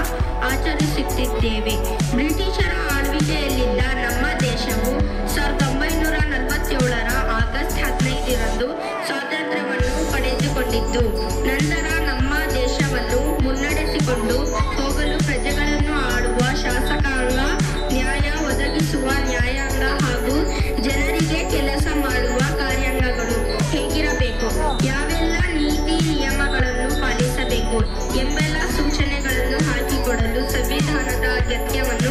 ಆಚರಿಸುತ್ತಿದ್ದೇವೆ. ಬ್ರಿಟಿಷರ ಆಳ್ವಿಕೆಯಲ್ಲಿದ್ದ ನಮ್ಮ ದೇಶವು 1947 ಆಗಸ್ಟ್ 15ರಂದು ಸ್ವಾತಂತ್ರ್ಯವನ್ನು ಪಡೆದುಕೊಂಡಿದ್ದು, ನಂತರ ನಮ್ಮ ದೇಶವನ್ನು ಮುನ್ನಡೆಸಿಕೊಂಡು ಹೋಗಲು ಪ್ರಜೆಗಳನ್ನು ಆಳುವ ಶಾಸಕಾಂಗ, ನ್ಯಾಯ ಒದಗಿಸುವ ನ್ಯಾಯಾಂಗ ಹಾಗೂ ಜನರಿಗೆ ಕೆಲಸ ಮಾಡುವ ಕಾರ್ಯಾಂಗಗಳು ಹೇಗಿರಬೇಕು, ಯಾವೆಲ್ಲ ನೀತಿ ನಿಯಮಗಳನ್ನು ಪಾಲಿಸಬೇಕು ಎಂಬೆಲ್ಲ ಸೂಚನೆಗಳನ್ನು ಹಾಕಿಕೊಡಲು ಸಂವಿಧಾನದ ಅಗತ್ಯವನ್ನು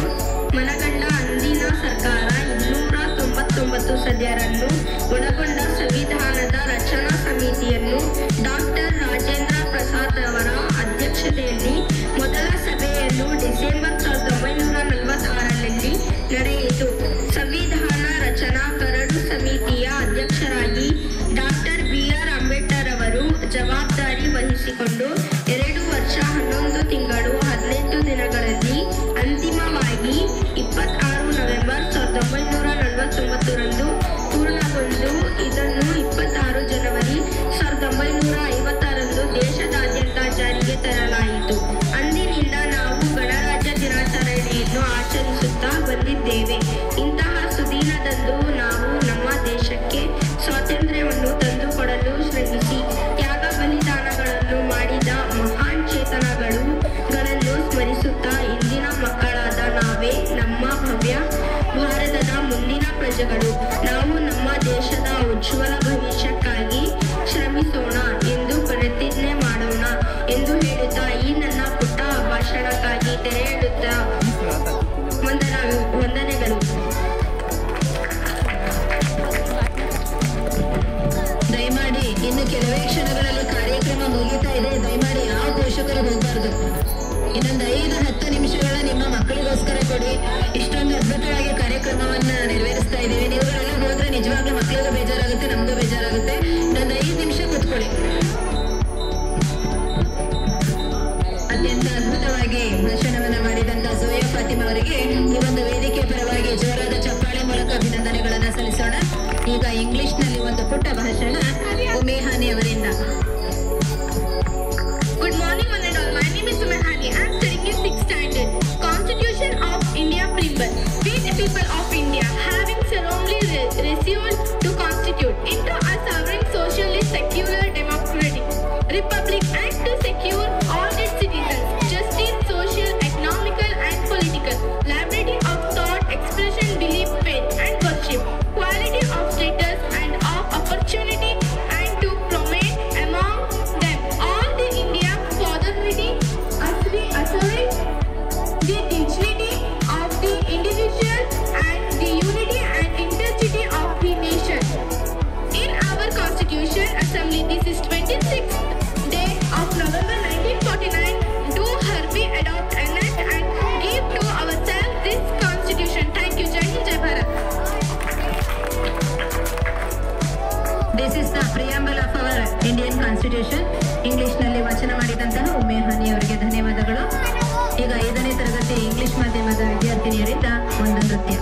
ಇನ್ನೊಂದು 5-10 ನಿಮಿಷಗಳ ನಿಮ್ಮ ಮಕ್ಕಳಿಗೋಸ್ಕರ ಕೊಡಿ. ಇಷ್ಟೊಂದು ಅದ್ಭುತವಾಗಿ ಕಾರ್ಯಕ್ರಮವನ್ನ ನೆರವೇರಿಸ್ತಾ ಇದ್ದೀವಿ. ನೀವುಗಳೆಲ್ಲ ಹೋದ್ರೆ ನಿಜವಾಗ್ಲೂ ಮಕ್ಕಳಿಗೂ ಬೇಜಾರಾಗುತ್ತೆ, ನಮಗೂ ಬೇಜಾರಾಗುತ್ತೆ. ಇನ್ನೊಂದು 5 ನಿಮಿಷ ಕೂತ್ಕೊಳ್ಳಿ. ಅತ್ಯಂತ ಅದ್ಭುತವಾಗಿ ಭಾಷಣವನ್ನ ಮಾಡಿದಂತ ಜೋಯಾ ಫಾತಿಮಾ ಅವರಿಗೆ ಈ ಒಂದು ವೇದಿಕೆ ಪರವಾಗಿ ಜೋರಾದ ಚಪ್ಪಾಳೆ ಮೂಲಕ ಅಭಿನಂದನೆಗಳನ್ನ ಸಲ್ಲಿಸೋಣ. ಈಗ ಇಂಗ್ಲಿಷ್ ನಲ್ಲಿ ಒಂದು ಪುಟ್ಟ ಭಾಷಣ ಉಮೇಹಾನಿ ಅವರಿಂದ. Good morning, one and all. My name is Umehani. I am studying in 6th standard. Constitution of India Preamble. We the people of India, having solemnly resolved to constitute into a sovereign, socialist, secular, democratic republic, and to secure all its citizens justice, social, economical, and political liberty of thought, expression, belief, faith, and worship, quality of status and of opportunity, and to promote among them all the India fatherhood as we assert the dignity of the individual and the unity and integrity of the nation. In our Constitution Assembly, this is 26th day of November 1949, do hereby adopt, enact, and give to ourselves this Constitution. Thank you. Jai Hind, Jai Bharat. This is the preamble of our Indian constitution. English ನಲ್ಲಿ ವಚನ ಮಾಡಿದಂತಹ ಉಮೇಹಾನಿ ಅವರಿಗೆ ಧನ್ಯವಾದಗಳು. ಈಗ 5ನೇ ತರಗತಿ English ಮಾಧ್ಯಮದ ವಿದ್ಯಾರ್ಥಿನಿಯರಿಂದ ಒಂದು ನೃತ್ಯ.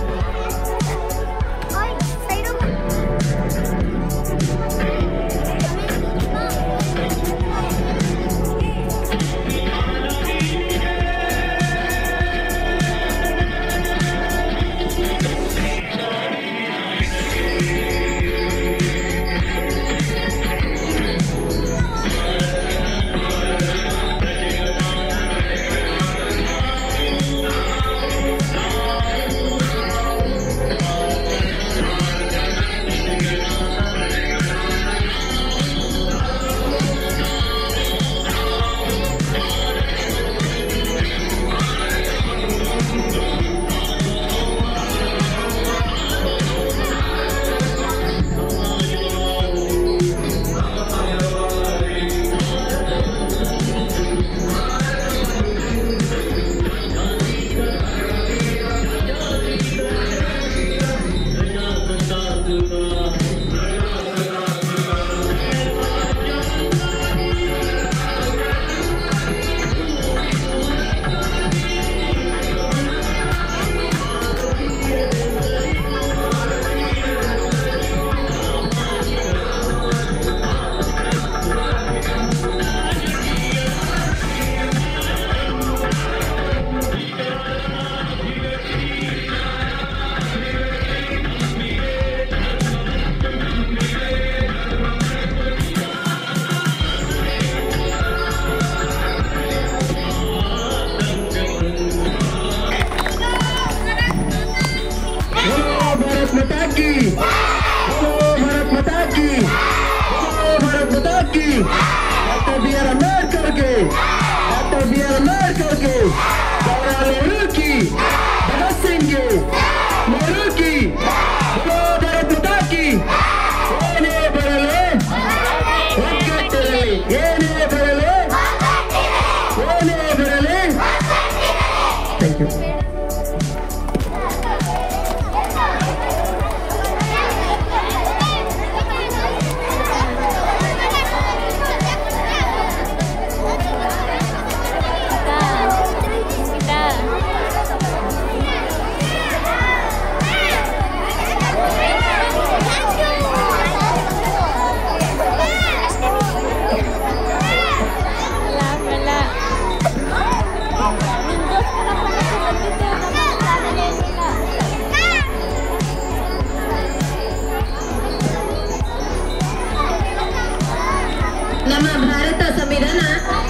ನಮ್ಮ ಭಾರತ ಸಂವಿಧಾನ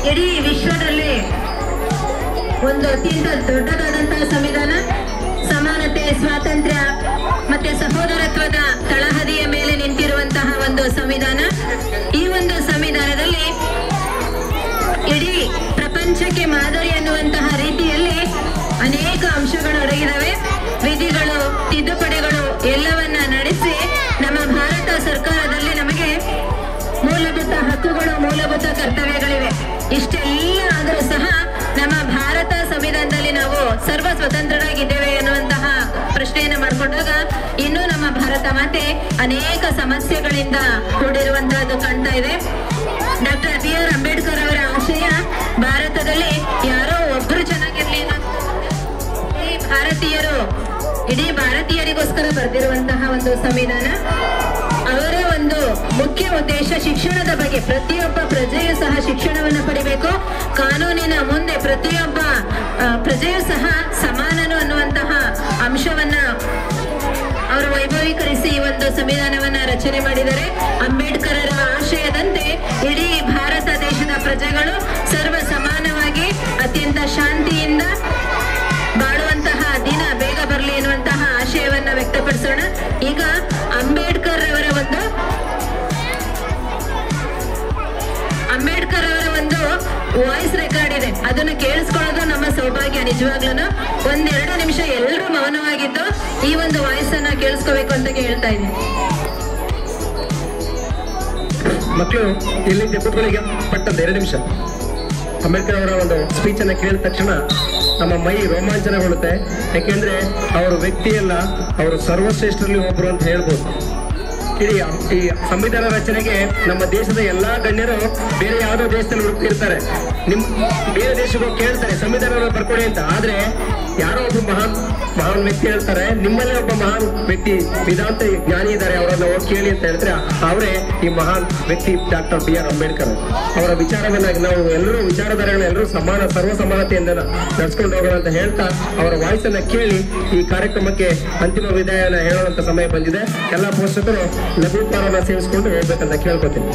ಇಡೀ ವಿಶ್ವದಲ್ಲಿ ಒಂದು ಅತ್ಯಂತ ದೊಡ್ಡದಾದಂತಹ ಸಂವಿಧಾನ. ಸಮಾನತೆ, ಸ್ವಾತಂತ್ರ್ಯ ಮತ್ತೆ ಸಹೋದರತ್ವದ ತಳಹದಿಯ ಮೇಲೆ ನಿಂತಿರುವಂತಹ ಒಂದು ಸಂವಿಧಾನ. ಈ ಒಂದು ಸಂವಿಧಾನದಲ್ಲಿ ಇಡೀ ಪ್ರಪಂಚಕ್ಕೆ ಮಾದರಿ ಅನ್ನುವಂತಹ ರೀತಿಯಲ್ಲಿ ಅನೇಕ ಅಂಶಗಳು ಅಡಗಿದವೆ. ವಿಧಿಗಳು, ತಿದ್ದುಪಡಿಗಳು ಎಲ್ಲವನ್ನ ನಡೆಸಿ ನಮ್ಮ ಭಾರತ ಸರ್ಕಾರದಲ್ಲಿ ನಮಗೆ ಮೂಲಭೂತ ಹಕ್ಕುಗಳು, ಮೂಲಭೂತ ಕರ್ತವ್ಯಗಳಿವೆ. ಇಷ್ಟೆಲ್ಲ ಆದರೂ ಸಹ ಭಾರತ ಮಾತೆ ಅನೇಕ ಸಮಸ್ಯೆಗಳಿಂದ ಕೂಡಿರುವಂತಹದ್ದು ಕಾಣ್ತಾ ಇದೆ. ಡಾಕ್ಟರ್ ಬಿ ಆರ್ ಅಂಬೇಡ್ಕರ್ ಅವರ ಆಶಯ ಭಾರತದಲ್ಲಿ ಯಾರೋ ಒಬ್ರು ಚೆನ್ನಾಗಿರ್ಲಿ, ಇಡೀ ಭಾರತೀಯರಿಗೋಸ್ಕರ ಬರೆದಿರುವಂತಹ ಒಂದು ಸಂವಿಧಾನ. ಅವರ ಒಂದು ಮುಖ್ಯ ಉದ್ದೇಶ ಶಿಕ್ಷಣದ ಬಗ್ಗೆ, ಪ್ರತಿಯೊಬ್ಬ ಪ್ರಜೆಯೂ ಸಹ ಶಿಕ್ಷಣವನ್ನು ಪಡಿಬೇಕು, ಕಾನೂನಿನ ಮುಂದೆ ಪ್ರತಿಯೊಬ್ಬ ಪ್ರಜೆಯೂ ಸಹ ಸಮಾನನು ಅನ್ನುವಂತಹ ಅಂಶವನ್ನ ಅವರು ವೈಭವೀಕರಿಸಿ ಈ ಒಂದು ಸಂವಿಧಾನವನ್ನ ರಚನೆ ಮಾಡಿದ್ದಾರೆ. ಅಂಬೇಡ್ಕರರ ಆಶಯದಂತೆ ಇಡೀ ಭಾರತ ದೇಶದ ಪ್ರಜೆಗಳು ಸರ್ವ ಸಮಾನವಾಗಿ ಅತ್ಯಂತ ಶಾಂತಿಯಿಂದ ಬಾಳುವಂತಹ ದಿನ ಬೇಗ ಬರಲಿ ಎನ್ನುವಂತಹ ಆಶಯವನ್ನ ವ್ಯಕ್ತಪಡಿಸೋಣ. ಈಗ ಅಂಬೇಡ್ಕರ್ ಅವರ ಒಂದು ವಾಯ್ಸ್ ರೆಕಾರ್ಡ್ ಇದೆ, ಅದನ್ನು ಕೇಳಿಸ್ಕೊಳ್ಳೋದು ನಮ್ಮ ಸೌಭಾಗ್ಯ. ನಿಜವಾಗ್ಲೂ ಒಂದೆರಡು ನಿಮಿಷ ಎಲ್ಲರೂ ಮೌನವಾಗಿದ್ದು ಈ ಒಂದು ವಾಯ್ಸ್ ಅನ್ನ ಕೇಳಿಸ್ಕೋಬೇಕು ಅಂತ ಹೇಳ್ತಾ ಇದ್ದೀನಿ. ಮಕ್ಕಳು ಎಲ್ಲಿಂದ ಕೂತ್ಗಳಿಗೆ ಪಟ್ಟಂತ 2 ನಿಮಿಷ ಅಂಬೇಡ್ಕರ್ ಅವರ ಒಂದು ಸ್ಪೀಚ್ ಅನ್ನ ಕೇಳಿದ ತಕ್ಷಣ ನಮ್ಮ ಮೈ ರೋಮಾಂಚನಗೊಳ್ಳುತ್ತೆ. ಯಾಕೆಂದ್ರೆ ಅವರು ವ್ಯಕ್ತಿಯಲ್ಲ, ಅವರು ಸರ್ವಶ್ರೇಷ್ಠರಲ್ಲಿ ಒಬ್ಬರು ಅಂತ ಹೇಳ್ಬೋದು. ಈ ಸಂವಿಧಾನ ರಚನೆಗೆ ನಮ್ಮ ದೇಶದ ಎಲ್ಲಾ ಗಣ್ಯರು ಬೇರೆ ಯಾವುದೋ ದೇಶದಲ್ಲಿ ಹುಡುಕ್ತಿರ್ತಾರೆ, ಬೇರೆ ದೇಶಕ್ಕೆ ಕೇಳ್ತಾರೆ ಸಂವಿಧಾನ ಬರ್ಕೊಡಿ ಅಂತ. ಆದ್ರೆ ಯಾರೋ ಒಬ್ಬ ಮಹಾನ್ ವ್ಯಕ್ತಿ ಹೇಳ್ತಾರೆ, ನಿಮ್ಮಲ್ಲೇ ಒಬ್ಬ ಮಹಾನ್ ವ್ಯಕ್ತಿ ವೇದಾಂತ ಜ್ಞಾನಿ ಇದ್ದಾರೆ, ಅವರನ್ನ ಹೋಗಿ ಕೇಳಿ ಅಂತ ಹೇಳಿದ್ರೆ ಅವರೇ ಈ ಮಹಾನ್ ವ್ಯಕ್ತಿ ಡಾಕ್ಟರ್ ಬಿ ಆರ್ ಅಂಬೇಡ್ಕರ್. ಅವರ ವಿಚಾರವನ್ನ ನಾವು ಎಲ್ಲರೂ ವಿಚಾರಧಾರೆಗಳನ್ನ ಎಲ್ಲರೂ ಸರ್ವ ಸಮಾನತೆಯಿಂದ ನಡ್ಸ್ಕೊಂಡು ಹೋಗೋಣ ಅಂತ ಹೇಳ್ತಾ ಅವರ ವಾಯ್ಸ್ ಅನ್ನ ಕೇಳಿ ಈ ಕಾರ್ಯಕ್ರಮಕ್ಕೆ ಅಂತಿಮ ವಿದಾಯನ ಹೇಳುವಂತ ಸಮಯ ಬಂದಿದೆ. ಎಲ್ಲ ಪೋಷಕರು ಲಘುಪಾರನ ಸೇವಿಸಿಕೊಂಡು ಹೋಗ್ಬೇಕಂತ ಕೇಳ್ಕೊತೀನಿ.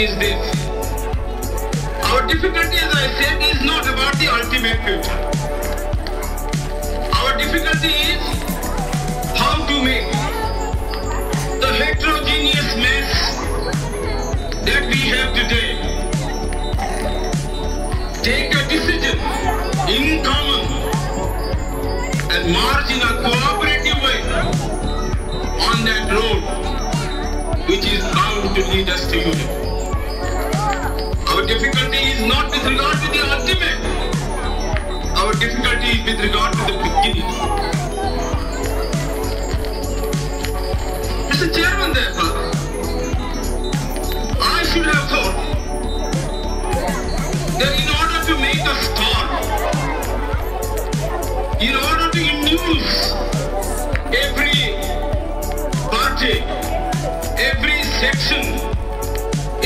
Is this. Our difficulty, as I said, is not about the ultimate future. Our difficulty is how to make the heterogeneous mess that we have today take a decision in common and march in a cooperative way on that road which is bound to lead us to unity. Our difficulty is not with regard to the ultimate. Our difficulty is with regard to the beginning. Mr. Chairman, therefore, I should have thought that in order to make a start, in order to induce every party, every section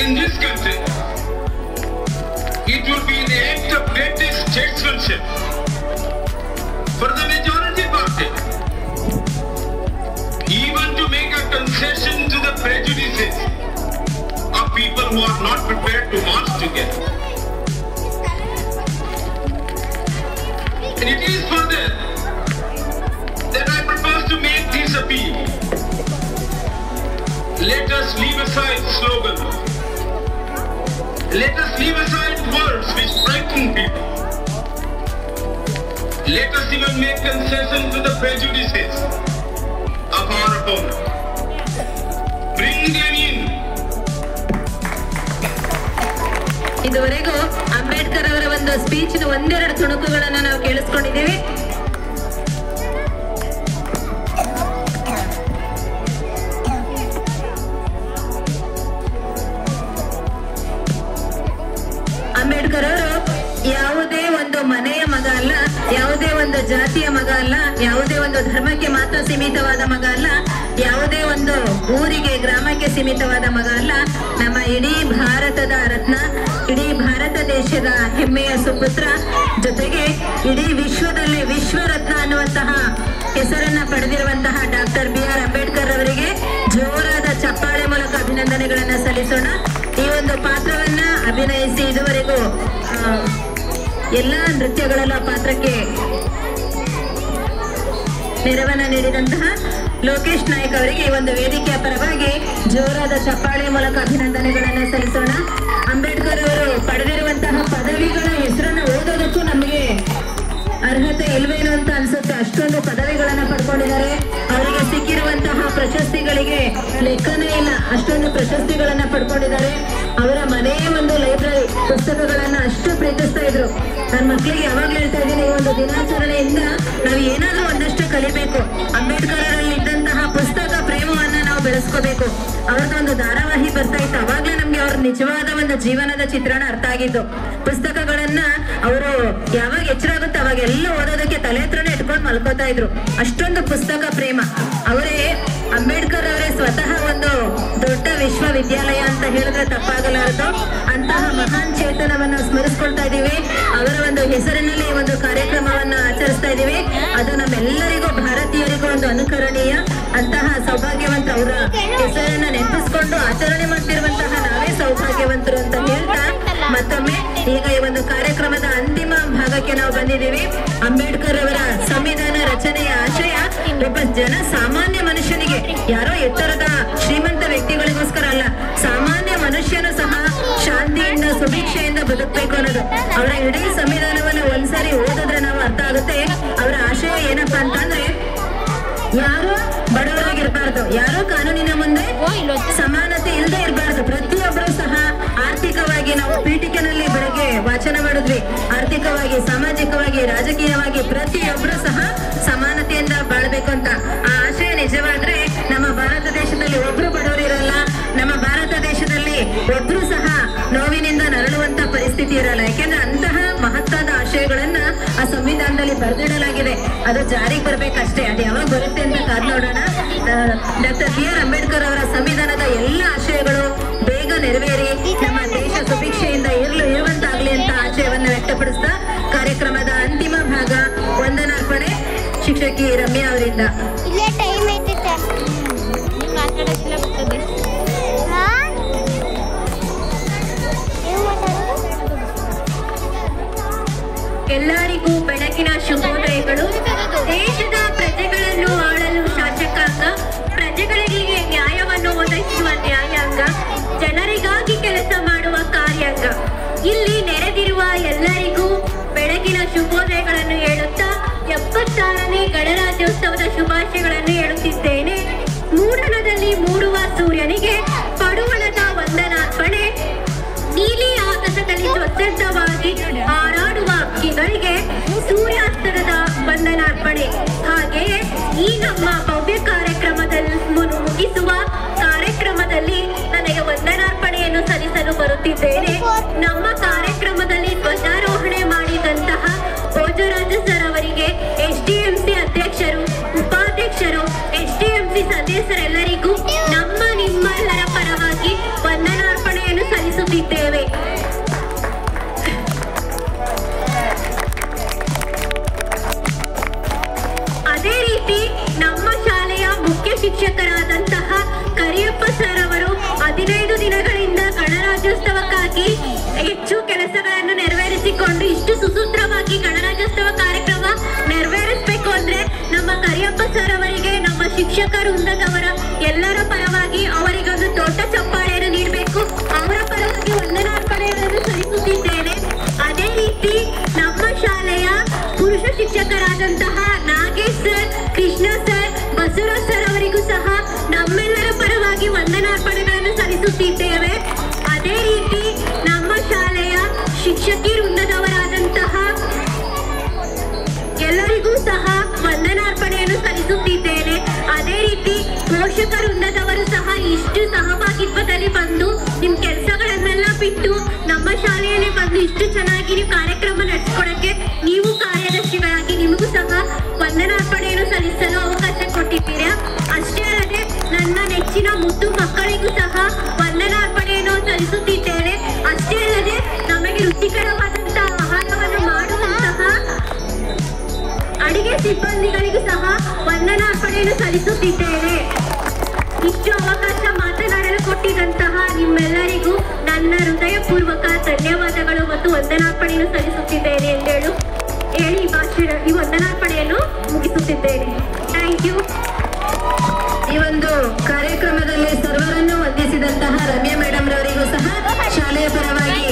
in this country, it would be an act of greatest statesmanship for the majority party, even to make a concession to the prejudices of people who are not prepared to march together. And it is for that I propose to make this appeal. Let us leave aside slogans. Let us leave aside words which frighten people. Let us even make concession to the prejudices of our opponents. Bring them in. ಇದುವರೆಗೂ ಅಂಬೇಡ್ಕರ್ ಅವರ ಒಂದು ಸ್ಪೀಚಿನ ಒಂದೆರಡು ತುಣುಕುಗಳನ್ನು ನಾವು ಕೇಳಿಸ್ಕೊಂಡಿದ್ದೀವಿ. ಅಂಬೇಡ್ಕರ್ ಅವರು ಯಾವುದೇ ಒಂದು ಮನೆಯ ಮಗ ಅಲ್ಲ, ಯಾವುದೇ ಒಂದು ಜಾತಿಯ ಮಗ ಅಲ್ಲ, ಯಾವುದೇ ಒಂದು ಧರ್ಮಕ್ಕೆ ಮಾತ್ರ ಸೀಮಿತವಾದ ಮಗ ಅಲ್ಲ, ಯಾವುದೇ ಒಂದು ಊರಿಗೆ ಗ್ರಾಮಕ್ಕೆ ಸೀಮಿತವಾದ ಮಗ ಅಲ್ಲ. ನಮ್ಮ ಇಡೀ ಭಾರತದ ರತ್ನ, ಇಡೀ ಭಾರತ ದೇಶದ ಹೆಮ್ಮೆಯ ಸುಪುತ್ರ, ಜೊತೆಗೆ ಇಡೀ ವಿಶ್ವದಲ್ಲಿ ವಿಶ್ವರತ್ನ ಅನ್ನುವಂತಹ ಹೆಸರನ್ನ ಪಡೆದಿರುವಂತಹ ಡಾಕ್ಟರ್ ಬಿ ಆರ್ ಅಂಬೇಡ್ಕರ್ ಅವರಿಗೆ ಎಲ್ಲಾ ನೃತ್ಯಗಳಲ್ಲೂ ಆ ಪಾತ್ರಕ್ಕೆ ನೆರವನ್ನ ನೀಡಿದಂತಹ ಲೋಕೇಶ್ ನಾಯ್ಕ್ ಅವರಿಗೆ ಈ ಒಂದು ವೇದಿಕೆಯ ಪರವಾಗಿ ಜೋರಾದ ಚಪ್ಪಾಳೆ ಮೂಲಕ ಅಭಿನಂದನೆಗಳನ್ನ ಸಲ್ಲಿಸೋಣ. ಅಂಬೇಡ್ಕರ್ ಅವರು ಪಡೆದಿರುವಂತಹ ಪದವಿಗಳ ಹೆಸರನ್ನ ಓದೋದಕ್ಕೂ ನಮಗೆ ಅರ್ಹತೆ ಇಲ್ವೇನೋ ಅಂತ ಅನ್ಸುತ್ತೆ. ಅಷ್ಟೊಂದು ಪದವಿಗಳನ್ನ ಪಡ್ಕೊಂಡಿದ್ದಾರೆ. ಅವರಿಗೆ ಸಿಕ್ಕಿರುವಂತಹ ಪ್ರಶಸ್ತಿಗಳಿಗೆ ಲೆಕ್ಕನೇ ಇಲ್ಲ, ಅಷ್ಟೊಂದು ಪ್ರಶಸ್ತಿಗಳನ್ನ ಪಡ್ಕೊಂಡಿದ್ದಾರೆ. ಅವರ ಮನೆಯ ಒಂದು ಲೈಬ್ರರಿ ಪುಸ್ತಕಗಳನ್ನ ಅಷ್ಟು ಪ್ರೀತಿಸ್ತಾ ಇದ್ರು. ನನ್ನ ಮಕ್ಕಳಿಗೆ ಯಾವಾಗ್ಲೂ ಹೇಳ್ತಾ ಇದ್ದೀನಿ, ಈ ಒಂದು ದಿನಾಚರಣೆಯಿಂದ ನಾವು ಏನಾದ್ರೂ ಒಂದಷ್ಟು ಕಲಿಬೇಕು. ಅಂಬೇಡ್ಕರ್ ಅವರಲ್ಲಿ ಇದ್ದಂತಹ ಪುಸ್ತಕ ಪ್ರೇಮವನ್ನ ನಾವು ಬೆಳೆಸ್ಕೋಬೇಕು. ಅವ್ರದ್ದೊಂದು ಧಾರಾವಾಹಿ ಬರ್ತಾ ಇತ್ತು, ಅವಾಗ್ಲೇ ನಮ್ಗೆ ಅವ್ರ ನಿಜವಾದ ಒಂದು ಜೀವನದ ಚಿತ್ರಣ ಅರ್ಥ ಆಗಿದ್ದು. ಪುಸ್ತಕಗಳನ್ನ ಅವರು ಯಾವಾಗ ಎಚ್ಚರ ಆಗುತ್ತೆ ಅವಾಗೆಲ್ಲ ಓದೋದಕ್ಕೆ ತಲೆ ಹತ್ರನೇ ಇಟ್ಕೊಂಡು ಮಲ್ಕೋತಾ ಇದ್ರು. ಅಷ್ಟೊಂದು ಪುಸ್ತಕ ಪ್ರೇಮ. ಅವರೇ ಅಂಬೇಡ್ಕರ್ ಅವರೇ ಸ್ವತಃ ಒಂದು ದೊಡ್ಡ ವಿಶ್ವವಿದ್ಯಾಲಯ ಅಂತ ಹೇಳಿದ್ರೆ ತಪ್ಪಾಗಲಾರದು. ಅಂತಹ ಮಹಾನ್ ಚೇತನವನ್ನ ಸ್ಮರಿಸ್ಕೊಳ್ತಾ ಇದೀವಿ. ಅವರ ಒಂದು ಹೆಸರಿನಲ್ಲಿ ಒಂದು ಕಾರ್ಯಕ್ರಮವನ್ನ ಆಚರಿಸ್ತಾ ಇದೀವಿ. ಅದು ನಮ್ಮೆಲ್ಲರಿಗೂ ಭಾರತೀಯರಿಗೂ ಒಂದು ಅನುಕರಣೀಯ. ಅಂತಹ ಸೌಭಾಗ್ಯವಂತ ಅವರ ಹೆಸರನ್ನ ನೆನಪಿಸ್ಕೊಂಡು ಆಚರಣೆ ಮಾಡ್ತಿರುವಂತಹ ನಾವೇ ಸೌಭಾಗ್ಯವಂತರು ಅಂತ ಹೇಳ್ತಾ ಮತ್ತೊಮ್ಮೆ ಈಗ ಈ ಒಂದು ಕಾರ್ಯಕ್ರಮದ ಅಂತಿಮ ಭಾಗಕ್ಕೆ ನಾವು ಬಂದಿದ್ದೀವಿ. ಅಂಬೇಡ್ಕರ್ ಅವರ ಸಂವಿಧಾನ ರಚನೆಯ ಆಶಯ ಒಬ್ಬ ಸಾಮಾನ್ಯ ಮನುಷ್ಯನಿಗೆ, ಯಾರೋ ಎತ್ತರದ ಶ್ರೀಮಂತ ವ್ಯಕ್ತಿಗಳಿಗೋಸ್ಕರ ಅಲ್ಲ, ಸಾಮಾನ್ಯ ಮನುಷ್ಯನು ಸಹ ಶಾಂತಿಯಿಂದ ಸುಭಿಕ್ಷೆಯಿಂದ ಬದುಕಬೇಕು ಅನ್ನೋದು. ಅವರ ಇಡೀ ಸಂವಿಧಾನವನ್ನ ಒಂದ್ಸರಿ ಓದಿದ್ರೆ ನಾವು ಅರ್ಥ ಆಗುತ್ತೆ. ಅವರ ಆಶಯ ಏನಪ್ಪಾ ಅಂತಂದ್ರೆ, ಯಾರು ಬಡವರಾಗಿರ್ಬಾರ್ದು, ಯಾರು ಕಾನೂನಿನ ಮುಂದೆ ಸಮಾನತೆ ಇಲ್ಲದೆ ಇರಬಾರ್ದು. ಪ್ರತಿಯೊಬ್ಬರು ಸಹ ಆರ್ಥಿಕವಾಗಿ, ನಾವು ಪೀಠಿಕೆನಲ್ಲಿ ಬೆಳಗ್ಗೆ ವಾಚನ ಮಾಡಿದ್ವಿ, ಆರ್ಥಿಕವಾಗಿ, ಸಾಮಾಜಿಕವಾಗಿ, ರಾಜಕೀಯವಾಗಿ ಪ್ರತಿಯೊಬ್ಬರು ಸಹ ಸಮಾನತೆಯಿಂದ ಬಾಳ್ಬೇಕು ಅಂತ. ಆ ಆಶಯ ನಿಜವಾದ್ರೆ ನಮ್ಮ ಭಾರತ ದೇಶದಲ್ಲಿ ಒಬ್ರು ಬಡವರು ಇರಲ್ಲ. ನಮ್ಮ ಭಾರತ ದೇಶದಲ್ಲಿ ಒಬ್ರು ಸಹ ನೋವಿನಿಂದ ನರಳುವಂತ ಪರಿಸ್ಥಿತಿ ಇರಲ್ಲ. ಯಾಕೆಂದ್ರೆ ಅಂತಹ ಮಹತ್ತಾದ ಆಶಯಗಳನ್ನ ಆ ಸಂವಿಧಾನದಲ್ಲಿ ಬರೆದಿಡಲಾಗಿದೆ. ಅದು ಜಾರಿಗೆ ಬರ್ಬೇಕಷ್ಟೇ. ಅದು ಯಾವಾಗ ಬರುತ್ತೆ ಅಂತ ಕಾದ್ ನೋಡೋಣ. Doctor B R. ಅಂಬೇಡ್ಕರ್ ಅವರ ಸಂವಿಧಾನದ ಎಲ್ಲ ಆಶಯಗಳು ಬೇಗ ನೆರವೇರಿ ನಮ್ಮ ದೇಶ ಸುಭಿಕ್ಷೆಯಿಂದ ಇರುವಂತಾಗ್ಲಿ ಅಂತ ಆಶಯವನ್ನ ವ್ಯಕ್ತಪಡಿಸ್ತಾ ಕಾರ್ಯಕ್ರಮದ ಅಂತಿಮ ಭಾಗ ವಂದನಾರ್ಪಣೆ ಶಿಕ್ಷಕಿ ರಮ್ಯಾ ಅವರಿಂದ. ಇಲ್ಲೇ ಟೈಮ್ ಐತೆ ಮಾತಾಡೋದಿಲ್ಲ ಬರ್ತದೆ. ಎಲ್ಲರಿಗೂ ಬೆಳಕಿನ ಶುಭೋದಯಗಳು. ದೇಶದ ಪ್ರಜೆಗಳನ್ನು ಆಳಲು ಶಾಸಕಾಂಗ, ಪ್ರಜೆಗಳಿಗೆ ನ್ಯಾಯವನ್ನು ಒದಗಿಸುವ ನ್ಯಾಯಾಂಗ, ಜನರಿಗಾಗಿ ಕೆಲಸ ಮಾಡುವ ಕಾರ್ಯಾಂಗ. ಇಲ್ಲಿ ನೆರೆದಿರುವ ಎಲ್ಲರಿಗೂ ಬೆಳಕಿನ ಶುಭೋದಯಗಳನ್ನು ಹೇಳುತ್ತಾ 76ನೇ ಗಣರಾಜ್ಯೋತ್ಸವದ ಶುಭಾಶಯಗಳನ್ನು ಹೇಳುತ್ತಿದ್ದೇನೆ. ಮೂಡಣದಲ್ಲಿ ಮೂಡುವ ಸೂರ್ಯನಿಗೆ ಪಡುವಣದ ವಂದನಾರ್ಪಣೆ. ನೀಲಿ ಆಕಾಶದಲ್ಲಿ ಸ್ವಚ್ಛಂದವಾಗಿ ಹಾರಾಡುವ ಹಕ್ಕಿಗಳಿಗೆ ಸೂರ್ಯಾಸ್ತರದ ವಂದನಾರ್ಪಣೆ. ಹಾಗೆಯೇ ಈ ನಮ್ಮ ಭವ್ಯ ಕಾರ್ಯಕ್ರಮದಲ್ಲಿ ಮುಗಿಸುವ ಕಾರ್ಯಕ್ರಮದಲ್ಲಿ ನನಗೆ ವಂದನಾರ್ಪಣೆಯನ್ನು ಸಲ್ಲಿಸಲು ಬರುತ್ತಿದ್ದೇನೆ. ನಮ್ಮ ಕಾರ್ಯಕ್ರಮದಲ್ಲಿ ಧ್ವಜಾರೋಹಣೆ ಮಾಡಿದಂತಹ ಭೋಜರಾಜ ಸರ್ ಅವರಿಗೆ, SDMC ಅಧ್ಯಕ್ಷರು, ಉಪಾಧ್ಯಕ್ಷರು, SDMC ಸದಸ್ಯರೆಲ್ಲರಿಗೂ ನಮ್ಮ ನಿಮ್ಮೆಲ್ಲರ ಪರವಾಗಿ ವಂದನಾರ್ಪಣೆಯನ್ನು ಸಲ್ಲಿಸುತ್ತಿದ್ದೇವೆ. ಅದೇ ರೀತಿ ನಮ್ಮ ಶಾಲೆಯ ಮುಖ್ಯ ಶಿಕ್ಷಕರಾದಂತಹ ಕರಿಯಪ್ಪ ಸರ್ ಅವರು 15 ದಿನಗಳಿಂದ ಗಣರಾಜ್ಯೋತ್ಸವಕ್ಕಾಗಿ ಹೆಚ್ಚು ಕೆಲಸಗಳನ್ನು ನೆರವೇರಿಸಿಕೊಂಡು ಇಷ್ಟು ಸುಸೂತ್ರವಾಗಿ ಗಣರಾಜ್ಯೋತ್ಸವ ಕಾರ್ಯಕ್ರಮ ನೆರವೇರಿಸಬೇಕು ಅಂದ್ರೆ ನಮ್ಮ ಕರಿಯಪ್ಪ ಸರ್ ಅವರಿಗೆ, ನಮ್ಮ ಶಿಕ್ಷಕ ವೃಂದದವರ ಎಲ್ಲರ ಪರವಾಗಿ ಅವರಿಗೊಂದು ದೊಡ್ಡ ಚಪ್ಪಾಳೆಯನ್ನು ನೀಡಬೇಕು. ಅವರ ಪರವಾಗಿ ವಂದನಾರ್ಪಣೆಯನ್ನು ಸಲ್ಲಿಸುತ್ತಿದ್ದೇನೆ. ಅದೇ ರೀತಿ ನಮ್ಮ ಶಾಲೆಯ ಪುರುಷ ಶಿಕ್ಷಕರಾದಂತಹ Nagesh sir, Krishna sir, Basavaraj sir ಅವರಿಗೂ ಸಹ ನಮ್ಮೆಲ್ಲರ ಪರವಾಗಿ ವಂದನಾರ್ಪಣೆಗಳನ್ನು ಸಲ್ಲಿಸುತ್ತಿದ್ದೇವೆ. ಅದೇ ರೀತಿ ನಮ್ಮ ಶಾಲೆಯ ಶಿಕ್ಷಕಿ ವೃಂದದವರಾದಂತಹ ಎಲ್ಲರಿಗೂ ಸಹ ವಂದನಾರ್ಪಣೆಯನ್ನು ಸಲ್ಲಿಸುತ್ತಿದ್ದೇನೆ. ಅದೇ ರೀತಿ ಪೋಷಕ ವೃಂದದವರು ಸಹ ಇಷ್ಟು ಸಹಭಾಗಿತ್ವದಲ್ಲಿ ಬಂದು ನಿಮ್ಮ ಕೆಲಸಗಳನ್ನೆಲ್ಲ ಬಿಟ್ಟು ನಮ್ಮ ಶಾಲೆಯಲ್ಲಿ ಬಂದು ಇಷ್ಟು ಚೆನ್ನಾಗಿ ನೀವು ಕಾರ್ಯಕ್ರಮ ನಡೆಸಿಕೊಡಕ್ಕೆ ನೀವು ಕಾರ್ಯದರ್ಶಿಗಳಾಗಿ ನಿಮಗೂ ಸಹ ವಂದನಾರ್ಪಣೆಯನ್ನು ಸಲ್ಲಿಸಲು ಅವಕಾಶ ಕೊಟ್ಟಿದ್ದೀರಾ. ಅಷ್ಟೇ ಅಲ್ಲದೆ ನನ್ನ ನೆಚ್ಚಿನ ಮುದ್ದು ಮಕ್ಕಳಿಗೂ ಸಹ ವಂದನಾರ್ಪಣೆಯನ್ನು ಸಲ್ಲಿಸುತ್ತಿದ್ದೇನೆ. ಅಷ್ಟೇ ಅಲ್ಲದೆ ನಮಗೆ ರುಚಿಕರವಾದಂತಹ ಆಹಾರವನ್ನು ಮಾಡುವಂತಹ ಅಡಿಗೆ ಸಿಬ್ಬಂದಿಗಳಿಗೂ ಸಹ ವಂದನಾರ್ಪಣೆಯನ್ನು ಸಲ್ಲಿಸುತ್ತಿದ್ದೇನೆ. ಇಷ್ಟು ಅವಕಾಶ ಮಾತನಾಡಲು ಕೊಟ್ಟಿದಂತಹ ನಿಮ್ಮೆಲ್ಲರಿಗೂ ನನ್ನ ಹೃದಯಪೂರ್ವಕ ಧನ್ಯವಾದಗಳು ಮತ್ತು ವಂದನಾರ್ಪಣೆಯನ್ನು ಸಲ್ಲಿಸುತ್ತಿದ್ದೇನೆ ಎಂದು ಹೇಳಿ ಈ ವಂದನಾರ್ಪಣೆಯನ್ನು ಮುಗಿಸುತ್ತಿದ್ದೇನೆ. Thank you. ಈ ಒಂದು ಕಾರ್ಯಕ್ರಮದಲ್ಲಿ ಸರ್ವರನ್ನು ವಂದಿಸಿದಂತಹ ರಮ್ಯಾ ಮೇಡಮ್ ರವರಿಗೂ ಸಹ ಶಾಲೆಯ ಪರವಾಗಿ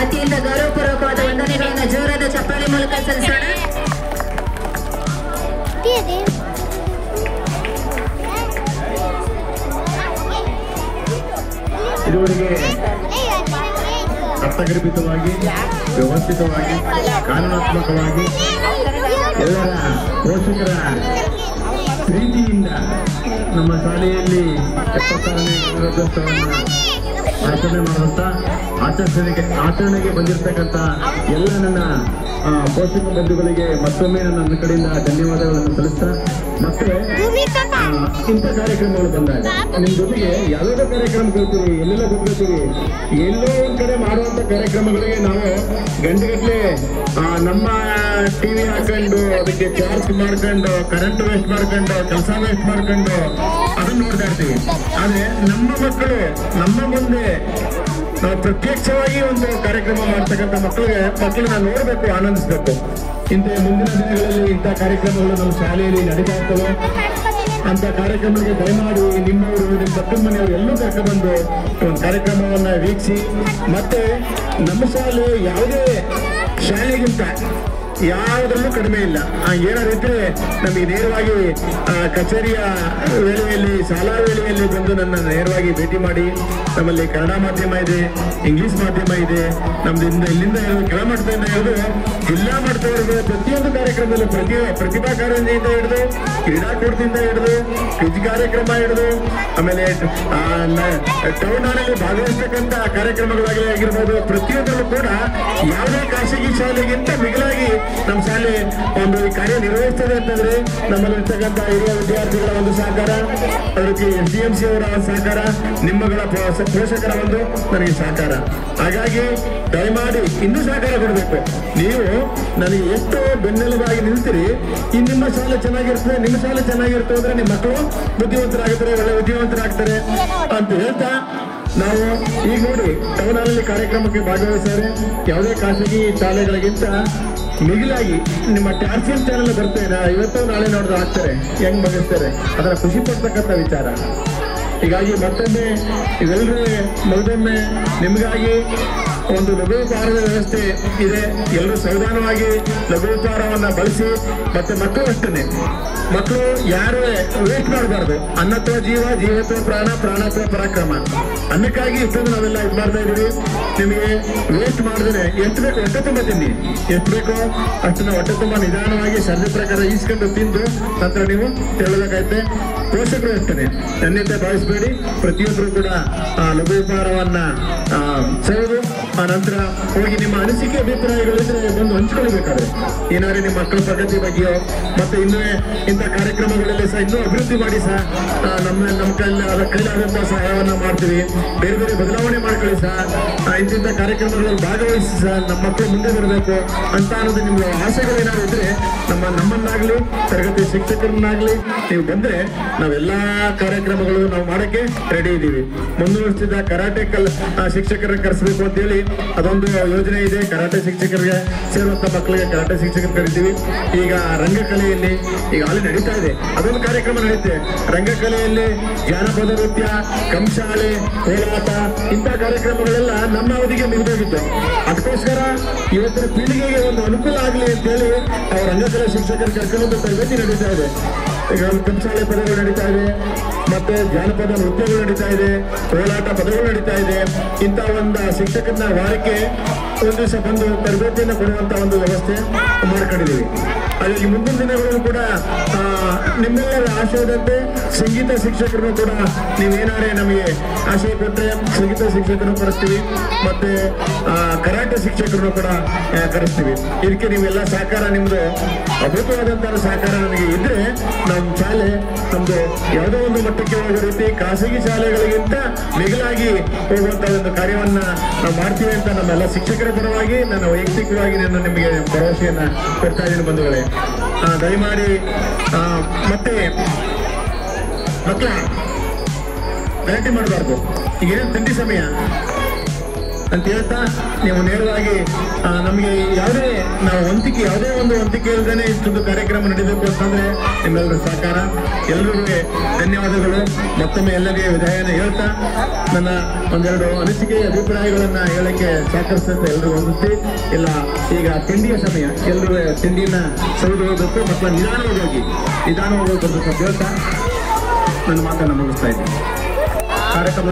ಅತ್ಯಂತ ಗೌರವಪೂರ್ವಕವಾದ ವಂದನೆಗಳನ್ನು ಜೋರಾದ ಚಪ್ಪಾಳೆ ಮೂಲಕ ಸಲ್ಲಿಸೋಣ. ಇದುವರೆಗೆ ಅರ್ಥಗರ್ಭಿತವಾಗಿ ವ್ಯವಸ್ಥಿತವಾಗಿ ಕಾನೂನಾತ್ಮಕವಾಗಿ ಎಲ್ಲರ ಪೋಷಕರ ಪ್ರೀತಿಯಿಂದ ನಮ್ಮ ಶಾಲೆಯಲ್ಲಿ 76ನೇ ಗಣರಾಜ್ಯೋತ್ಸವವನ್ನು ಆಚರಣೆ ಮಾಡುವಂತ ಆಚರಣೆಗೆ ಬಂದಿರತಕ್ಕಂಥ ಎಲ್ಲ ನನ್ನ ಪೋಷಕ ಬಂಧುಗಳಿಗೆ ಮತ್ತೊಮ್ಮೆ ನನ್ನ ಕಡೆಯಿಂದ ಧನ್ಯವಾದಗಳನ್ನು ಸಲ್ಲಿಸ್ತಾ, ಮತ್ತೆ ಇಂಥ ಕಾರ್ಯಕ್ರಮಗಳು ಬಂದಾಗ ನಿಮ್ ಜೊತೆಗೆ ಯಾವ್ಯಾವ ಕಾರ್ಯಕ್ರಮ ಕೇಳ್ತೀವಿ, ಎಲ್ಲೆಲ್ಲ ಗೊತ್ತಿರ್ತೀವಿ, ಎಲ್ಲೋ ಒಂದ್ ಕಡೆ ಮಾಡುವಂತ ಕಾರ್ಯಕ್ರಮಗಳಿಗೆ ನಾವು ಗಂಟೆಗಟ್ಟಲೆ ನಮ್ಮ ಟಿವಿ ಹಾಕೊಂಡು ಅದಕ್ಕೆ ಚಾರ್ಜ್ ಮಾಡ್ಕೊಂಡು ಕರೆಂಟ್ ವೇಸ್ಟ್ ಮಾಡ್ಕೊಂಡು ಕೆಲಸ ವೇಸ್ಟ್ ಮಾಡ್ಕೊಂಡು ಅದನ್ನ ನೋಡ್ತಾ ಇರ್ತೀವಿ. ಆದ್ರೆ ನಮ್ಮ ಮಕ್ಕಳು ನಮ್ಮ ಮುಂದೆ ನಾವು ಪ್ರತ್ಯಕ್ಷವಾಗಿ ಒಂದು ಕಾರ್ಯಕ್ರಮ ಮಾಡ್ತಕ್ಕಂಥ ಮಕ್ಕಳನ್ನ ನೋಡ್ಬೇಕು, ಆನಂದಿಸ್ಬೇಕು. ಇಂಥ ಮುಂದಿನ ದಿನಗಳಲ್ಲಿ ಇಂಥ ಕಾರ್ಯಕ್ರಮಗಳು ನಮ್ಮ ಶಾಲೆಯಲ್ಲಿ ನಡೀತಾ ಇರ್ತವೆ. ಅಂತ ಕಾರ್ಯಕ್ರಮಕ್ಕೆ ದಯಮಾಡಿ ನಿಮ್ಮವರು, ನಿಮ್ಮ ಪಕ್ಕದ ಮನೆಯವರು ಎಲ್ಲರೂ ಕರ್ಕೊಂಡ್ಬಂದು ಒಂದು ಕಾರ್ಯಕ್ರಮವನ್ನ ವೀಕ್ಷಿಸಿ, ಮತ್ತೆ ನಮ್ಮ ಶಾಲೆ ಯಾವುದೇ ಶಾಲೆಗಿಂತ ಯಾವುದರಲ್ಲೂ ಕಡಿಮೆ ಇಲ್ಲ. ಏನಾದ್ರು ಇದ್ರೆ ನಮಗೆ ನೇರವಾಗಿ ಕಚೇರಿಯ ವೇಳೆಯಲ್ಲಿ, ಶಾಲಾ ವೇಳೆಯಲ್ಲಿ ಬಂದು ನನ್ನ ನೇರವಾಗಿ ಭೇಟಿ ಮಾಡಿ. ನಮ್ಮಲ್ಲಿ ಕನ್ನಡ ಮಾಧ್ಯಮ ಇದೆ, ಇಂಗ್ಲಿಷ್ ಮಾಧ್ಯಮ ಇದೆ, ನಮ್ದು ಇಲ್ಲಿಂದ ಕೆಳಮಟ್ಟದಿಂದ ಹಿಡಿದು ಜಿಲ್ಲಾ ಮಟ್ಟದವರೆಗೂ ಪ್ರತಿಯೊಂದು ಕಾರ್ಯಕ್ರಮದಲ್ಲೂ ಪ್ರತಿಭಾ ಕಾರಂಜಿಯಿಂದ ಹಿಡಿದು ಕ್ರೀಡಾಕೂಟದಿಂದ ಹಿಡಿದು ಕ್ವಿಜ್ ಕಾರ್ಯಕ್ರಮ ಹಿಡಿದು ಆಮೇಲೆ ಟೌನ್ ಹಾಲಲ್ಲಿ ಭಾಗವಹಿಸ್ತಕ್ಕಂಥ ಕಾರ್ಯಕ್ರಮಗಳಾಗಿ ಆಗಿರ್ಬೋದು, ಪ್ರತಿಯೊಂದರಲ್ಲೂ ಕೂಡ ಯಾವುದೇ ಖಾಸಗಿ ಶಾಲೆಗಿಂತ ಮಿಗಿಲಾಗಿ ನಮ್ಮ ಶಾಲೆ ಒಂದು ಕಾರ್ಯನಿರ್ವಹಿಸ್ತದೆ ಅಂತಂದ್ರೆ ನಮ್ಮಲ್ಲಿರ್ತಕ್ಕಂಥ ಹಿರಿಯ ವಿದ್ಯಾರ್ಥಿಗಳ ಒಂದು ಸಹಕಾರ, ಅದಕ್ಕೆ SDMC ಅವರ ಸಹಕಾರ, ನಿಮ್ಮಗಳ ಪೋಷಕರ ಒಂದು ನನಗೆ ಸಹಕಾರ. ಹಾಗಾಗಿ ದಯಮಾಡಿ ಇನ್ನೂ ಸಹಕಾರ ಕೊಡಬೇಕು. ನೀವು ನನಗೆ ಎಷ್ಟು ಬೆನ್ನೆಲುಬಾಗಿ ನಿಲ್ತೀರಿ, ಈ ನಿಮ್ಮ ಶಾಲೆ ಚೆನ್ನಾಗಿರ್ತದೆ, ನಿಮ್ಮ ಶಾಲೆ ಚೆನ್ನಾಗಿರ್ತದೆ ಅಂದ್ರೆ ನಿಮ್ಮ ಮಕ್ಕಳು ಬುದ್ಧಿವಂತರಾಗ್ತಾರೆ, ಒಳ್ಳೆ ವಿದ್ಯಾವಂತರಾಗ್ತಾರೆ ಅಂತ ಹೇಳ್ತಾ, ನಾವು ಈಗ ನೋಡಿ ಟೌನ್ ಹಾಲಲ್ಲಿ ಕಾರ್ಯಕ್ರಮಕ್ಕೆ ಭಾಗವಹಿಸಿದರೆ ಯಾವುದೇ ಖಾಸಗಿ ಶಾಲೆಗಳಿಗಿಂತ ಮಿಗಿಲಾಗಿ ನಿಮ್ಮ ಟ್ಯಾರ್ಸಿಯಲ್ ಚಾನೆಲ್ ಬರ್ತೇನೆ, ಇವತ್ತು ನಾಳೆ ನೋಡಿದ್ರೆ ಆಗ್ತಾರೆ, ಹೆಂಗ್ ಬಗೆಸ್ತಾರೆ, ಅದರ ಖುಷಿ ಪಡ್ತಕ್ಕಂಥ ವಿಚಾರ. ಹೀಗಾಗಿ ಮತ್ತೊಮ್ಮೆ ಇವೆಲ್ಲರೂ ಮೊದಲೊಮ್ಮೆ ನಿಮಗಾಗಿ ಒಂದು ಲಘು ಉಪಹಾರದ ವ್ಯವಸ್ಥೆ ಇದೆ. ಎಲ್ಲರೂ ಸಾವಧಾನವಾಗಿ ಲಘು ಉಪಹಾರವನ್ನ ಬಳಸಿ. ಮತ್ತೆ ಮಕ್ಕಳು ಅಷ್ಟೇ, ಮಕ್ಕಳು ಯಾರು ವೇಸ್ಟ್ ಮಾಡಬಾರ್ದು. ಅನ್ನತ್ವ ಜೀವ, ಜೀವತ್ವ ಪ್ರಾಣ, ಪ್ರಾಣತ್ವ ಪರಾಕ್ರಮ. ಅನ್ನಕ್ಕಾಗಿ ಇಷ್ಟೊಂದು ನಾವೆಲ್ಲ ಇದು ಮಾಡ್ತಾ ಇದೀವಿ. ನಿಮಗೆ ವೇಸ್ಟ್ ಮಾಡಿದ್ರೆ ಎಷ್ಟು ಬೇಕು ಹೊಟ್ಟೆ ತುಂಬ ತಿನ್ನಿ, ಎಷ್ಟು ಬೇಕೋ ಅಷ್ಟನ್ನ ಹೊಟ್ಟೆ ತುಂಬ ನಿಧಾನವಾಗಿ ಸರ್ವೆ ಪ್ರಕಾರ ಈಸ್ಕೊಂಡು ತಿಂದು ನಂತರ ನೀವು ತೆರಳಬೇಕಾಗುತ್ತೆ. ಪೋಷಕರು ಅಷ್ಟೇ ನನ್ನಿಂದ ಭಾವಿಸಬೇಡಿ. ಪ್ರತಿಯೊಬ್ಬರು ಕೂಡ ಲಘು ಉಪಹಾರವನ್ನ ಸೆಳೆದು ಆ ನಂತರ ಹೋಗಿ ನಿಮ್ಮ ಅನಿಸಿಕೆ ಅಭಿಪ್ರಾಯಗಳಿದ್ರೆ ಬಂದು ಹಂಚ್ಕೊಳ್ಬೇಕಾದ್ರೆ, ಏನಾದ್ರೆ ನಿಮ್ಮ ಮಕ್ಕಳ ಪ್ರಗತಿ ಬಗ್ಗೆಯೋ ಮತ್ತೆ ಇನ್ನೂ ಇಂಥ ಕಾರ್ಯಕ್ರಮಗಳಲ್ಲಿ ಸಹ ಇನ್ನೂ ಅಭಿವೃದ್ಧಿ ಮಾಡಿ ಸಹ ನಮ್ಮ ಕೈಲಾದಂತಹ ಸಹಾಯವನ್ನ ಮಾಡ್ತೀವಿ. ಬೇರೆ ಬೇರೆ ಬದಲಾವಣೆ ಮಾಡ್ಕೊಳ್ಳಿ ಸಹ. ಇಂಥ ಕಾರ್ಯಕ್ರಮಗಳಲ್ಲಿ ಭಾಗವಹಿಸಿ ಸಹ ನಮ್ಮ ಮಕ್ಕಳು ಮುಂದೆ ಬರಬೇಕು ಅಂತ ಅನ್ನೋದು ನಿಮ್ಮ ಆಸೆಗಳೇನಾದ್ರು ಇದ್ರೆ ನಮ್ಮನ್ನಾಗ್ಲಿ ತರಗತಿ ಶಿಕ್ಷಕರನ್ನಾಗ್ಲಿ ನೀವು ಬಂದ್ರೆ ನಾವೆಲ್ಲಾ ಕಾರ್ಯಕ್ರಮಗಳು ನಾವು ಮಾಡಕ್ಕೆ ರೆಡಿ ಇದ್ದೀವಿ. ಮುಂದುವರಿಸಿದ ಕರಾಟೆ ಶಿಕ್ಷಕರನ್ನ ಕರೆಸಬೇಕು ಅಂತ ಹೇಳಿ ಅದೊಂದು ಯೋಜನೆ ಇದೆ. ಕರಾಟೆ ಶಿಕ್ಷಕರಿಗೆ ಸೇರುವಂತ ಮಕ್ಕಳಿಗೆ ಕರಾಟೆ ಶಿಕ್ಷಕರು ಕರಿತೀವಿ. ಈಗ ರಂಗಕಲೆಯಲ್ಲಿ ಈಗ ಅಲ್ಲಿ ನಡೀತಾ ಇದೆ, ಅದೊಂದು ಕಾರ್ಯಕ್ರಮ ನಡೆಯುತ್ತೆ. ರಂಗಕಲೆಯಲ್ಲಿ ಜಾನಪದ ನೃತ್ಯ, ಕಂಸಾಳೆ, ಕೋಲಾಟ ಇಂಥ ಕಾರ್ಯಕ್ರಮಗಳೆಲ್ಲ ನಮ್ಮ ಅವಧಿಗೆ ಮುಗಿದೋಗಿತ್ತು. ಅದಕ್ಕೋಸ್ಕರ ಇವತ್ತಿನ ಪೀಳಿಗೆಗೆ ಒಂದು ಅನುಕೂಲ ಆಗಲಿ ಅಂತ ಹೇಳಿ ಅವ್ರ ರಂಗಕಲೆ ಶಿಕ್ಷಕರು ಕರ್ಕೊಂಡು ತರಬೇತಿ ನಡೀತಾ ಇದೆ. ಈಗ ಕಂಸಾಳೆ ಪದಗಳು ನಡೀತಾ ಇದೆ, ಮತ್ತೆ ಜಾನಪದ ನೃತ್ಯಗಳು ನಡೀತಾ ಇದೆ, ಕೋಲಾಟ ಪದಗಳು ನಡೀತಾ ಇದೆ. ಇಂಥ ಒಂದು ಶಿಕ್ಷಕರನ್ನ ವಾರಕ್ಕೆ ಒಂದು ದಿವಸ ಬಂದು ತರಬೇತಿಯನ್ನು ಕೊಡುವಂತ ಒಂದು ವ್ಯವಸ್ಥೆ ಮಾಡ್ಕೊಂಡಿದ್ದೀವಿ. ಹಾಗಾಗಿ ಮುಂದಿನ ದಿನಗಳು ಕೂಡ ನಿಮ್ಮೆಲ್ಲರ ಆಶಯದಂತೆ ಸಂಗೀತ ಶಿಕ್ಷಕರನ್ನು ಕೂಡ ನೀವೇನಾದ್ರೆ ನಮಗೆ ಆಶಯ ಕೊಟ್ಟರೆ ಸಂಗೀತ ಶಿಕ್ಷಕರನ್ನು ಕರೆಸ್ತೀವಿ, ಮತ್ತೆ ಕರಾಟೆ ಶಿಕ್ಷಕರನ್ನು ಕೂಡ ಕರೆಸ್ತೀವಿ. ಇದಕ್ಕೆ ನೀವೆಲ್ಲ ಸಹಕಾರ, ನಿಮ್ದು ಅದ್ಭುತವಾದಂತಹ ಸಹಕಾರ ನನಗೆ ಇದ್ರೆ ನಮ್ಮ ಶಾಲೆ ನಮ್ದು ಯಾವುದೋ ಒಂದು ಮಟ್ಟಕ್ಕೆ ಹೋಗೋ ರೀತಿ ಖಾಸಗಿ ಶಾಲೆಗಳಿಗಿಂತ ಮಿಗಿಲಾಗಿ ಹೋಗುವಂತ ಒಂದು ಕಾರ್ಯವನ್ನ ನಾವು ಮಾಡ್ತೀವಿ ಅಂತ ನಮ್ಮೆಲ್ಲ ಶಿಕ್ಷಕರ ಪರವಾಗಿ ನನ್ನ ವೈಯಕ್ತಿಕವಾಗಿ ನಾನು ನಿಮಗೆ ಭರವಸೆಯನ್ನ ಕೊಡ್ತಾ ಇದ್ದೀನಿ ಬಂಧುಗಳೇ. ದಯಮಾಡಿ ಮತ್ತೆ ಮಕ್ಕಳ ಗಲಾಟೆ ಮಾಡಬಾರ್ದು. ಈಗ ಏನೇನು ತಿಂಡಿ ಸಮಯ ಅಂತ ಹೇಳ್ತಾ ನೀವು ನೇರವಾಗಿ ನಮಗೆ ಯಾವುದೇ ಒಂದು ಒಂತಿಕೆ ಇಲ್ಲದೇ ಇಷ್ಟೊಂದು ಕಾರ್ಯಕ್ರಮ ನಡೀಬೇಕು ಅಂತಂದ್ರೆ ನಿಮ್ಮೆಲ್ಲರ ಸಹಕಾರ, ಎಲ್ಲರಿಗೂ ಧನ್ಯವಾದಗಳು. ಮತ್ತೊಮ್ಮೆ ಎಲ್ಲರಿಗೆ ವಿದಾಯನ ಹೇಳ್ತಾ ನನ್ನ ಒಂದೆರಡು ಅನಿಸಿಕೆ ಅಭಿಪ್ರಾಯಗಳನ್ನ ಹೇಳಕ್ಕೆ ಸಹಕರಿಸಿದಂತೆ ಎಲ್ಲರಿಗೂ ಹೊಂದಿಸಿ ಇಲ್ಲ. ಈಗ ತಿಂಡಿಯ ಸಮಯ, ಎಲ್ಲರೂ ತಿಂಡಿನ ಸವಿದು ಹೋಗಬೇಕು ಮತ್ತು ನಿಧಾನವಾಗಿ ಹೋಗಬೇಕು ಅಂತ ಹೇಳ್ತಾ ನನ್ನ ಮಾತನ್ನು ಮುಗಿಸ್ತಾ ಇದ್ದೀನಿ. ಕಾರ್ಯಕ್ರಮ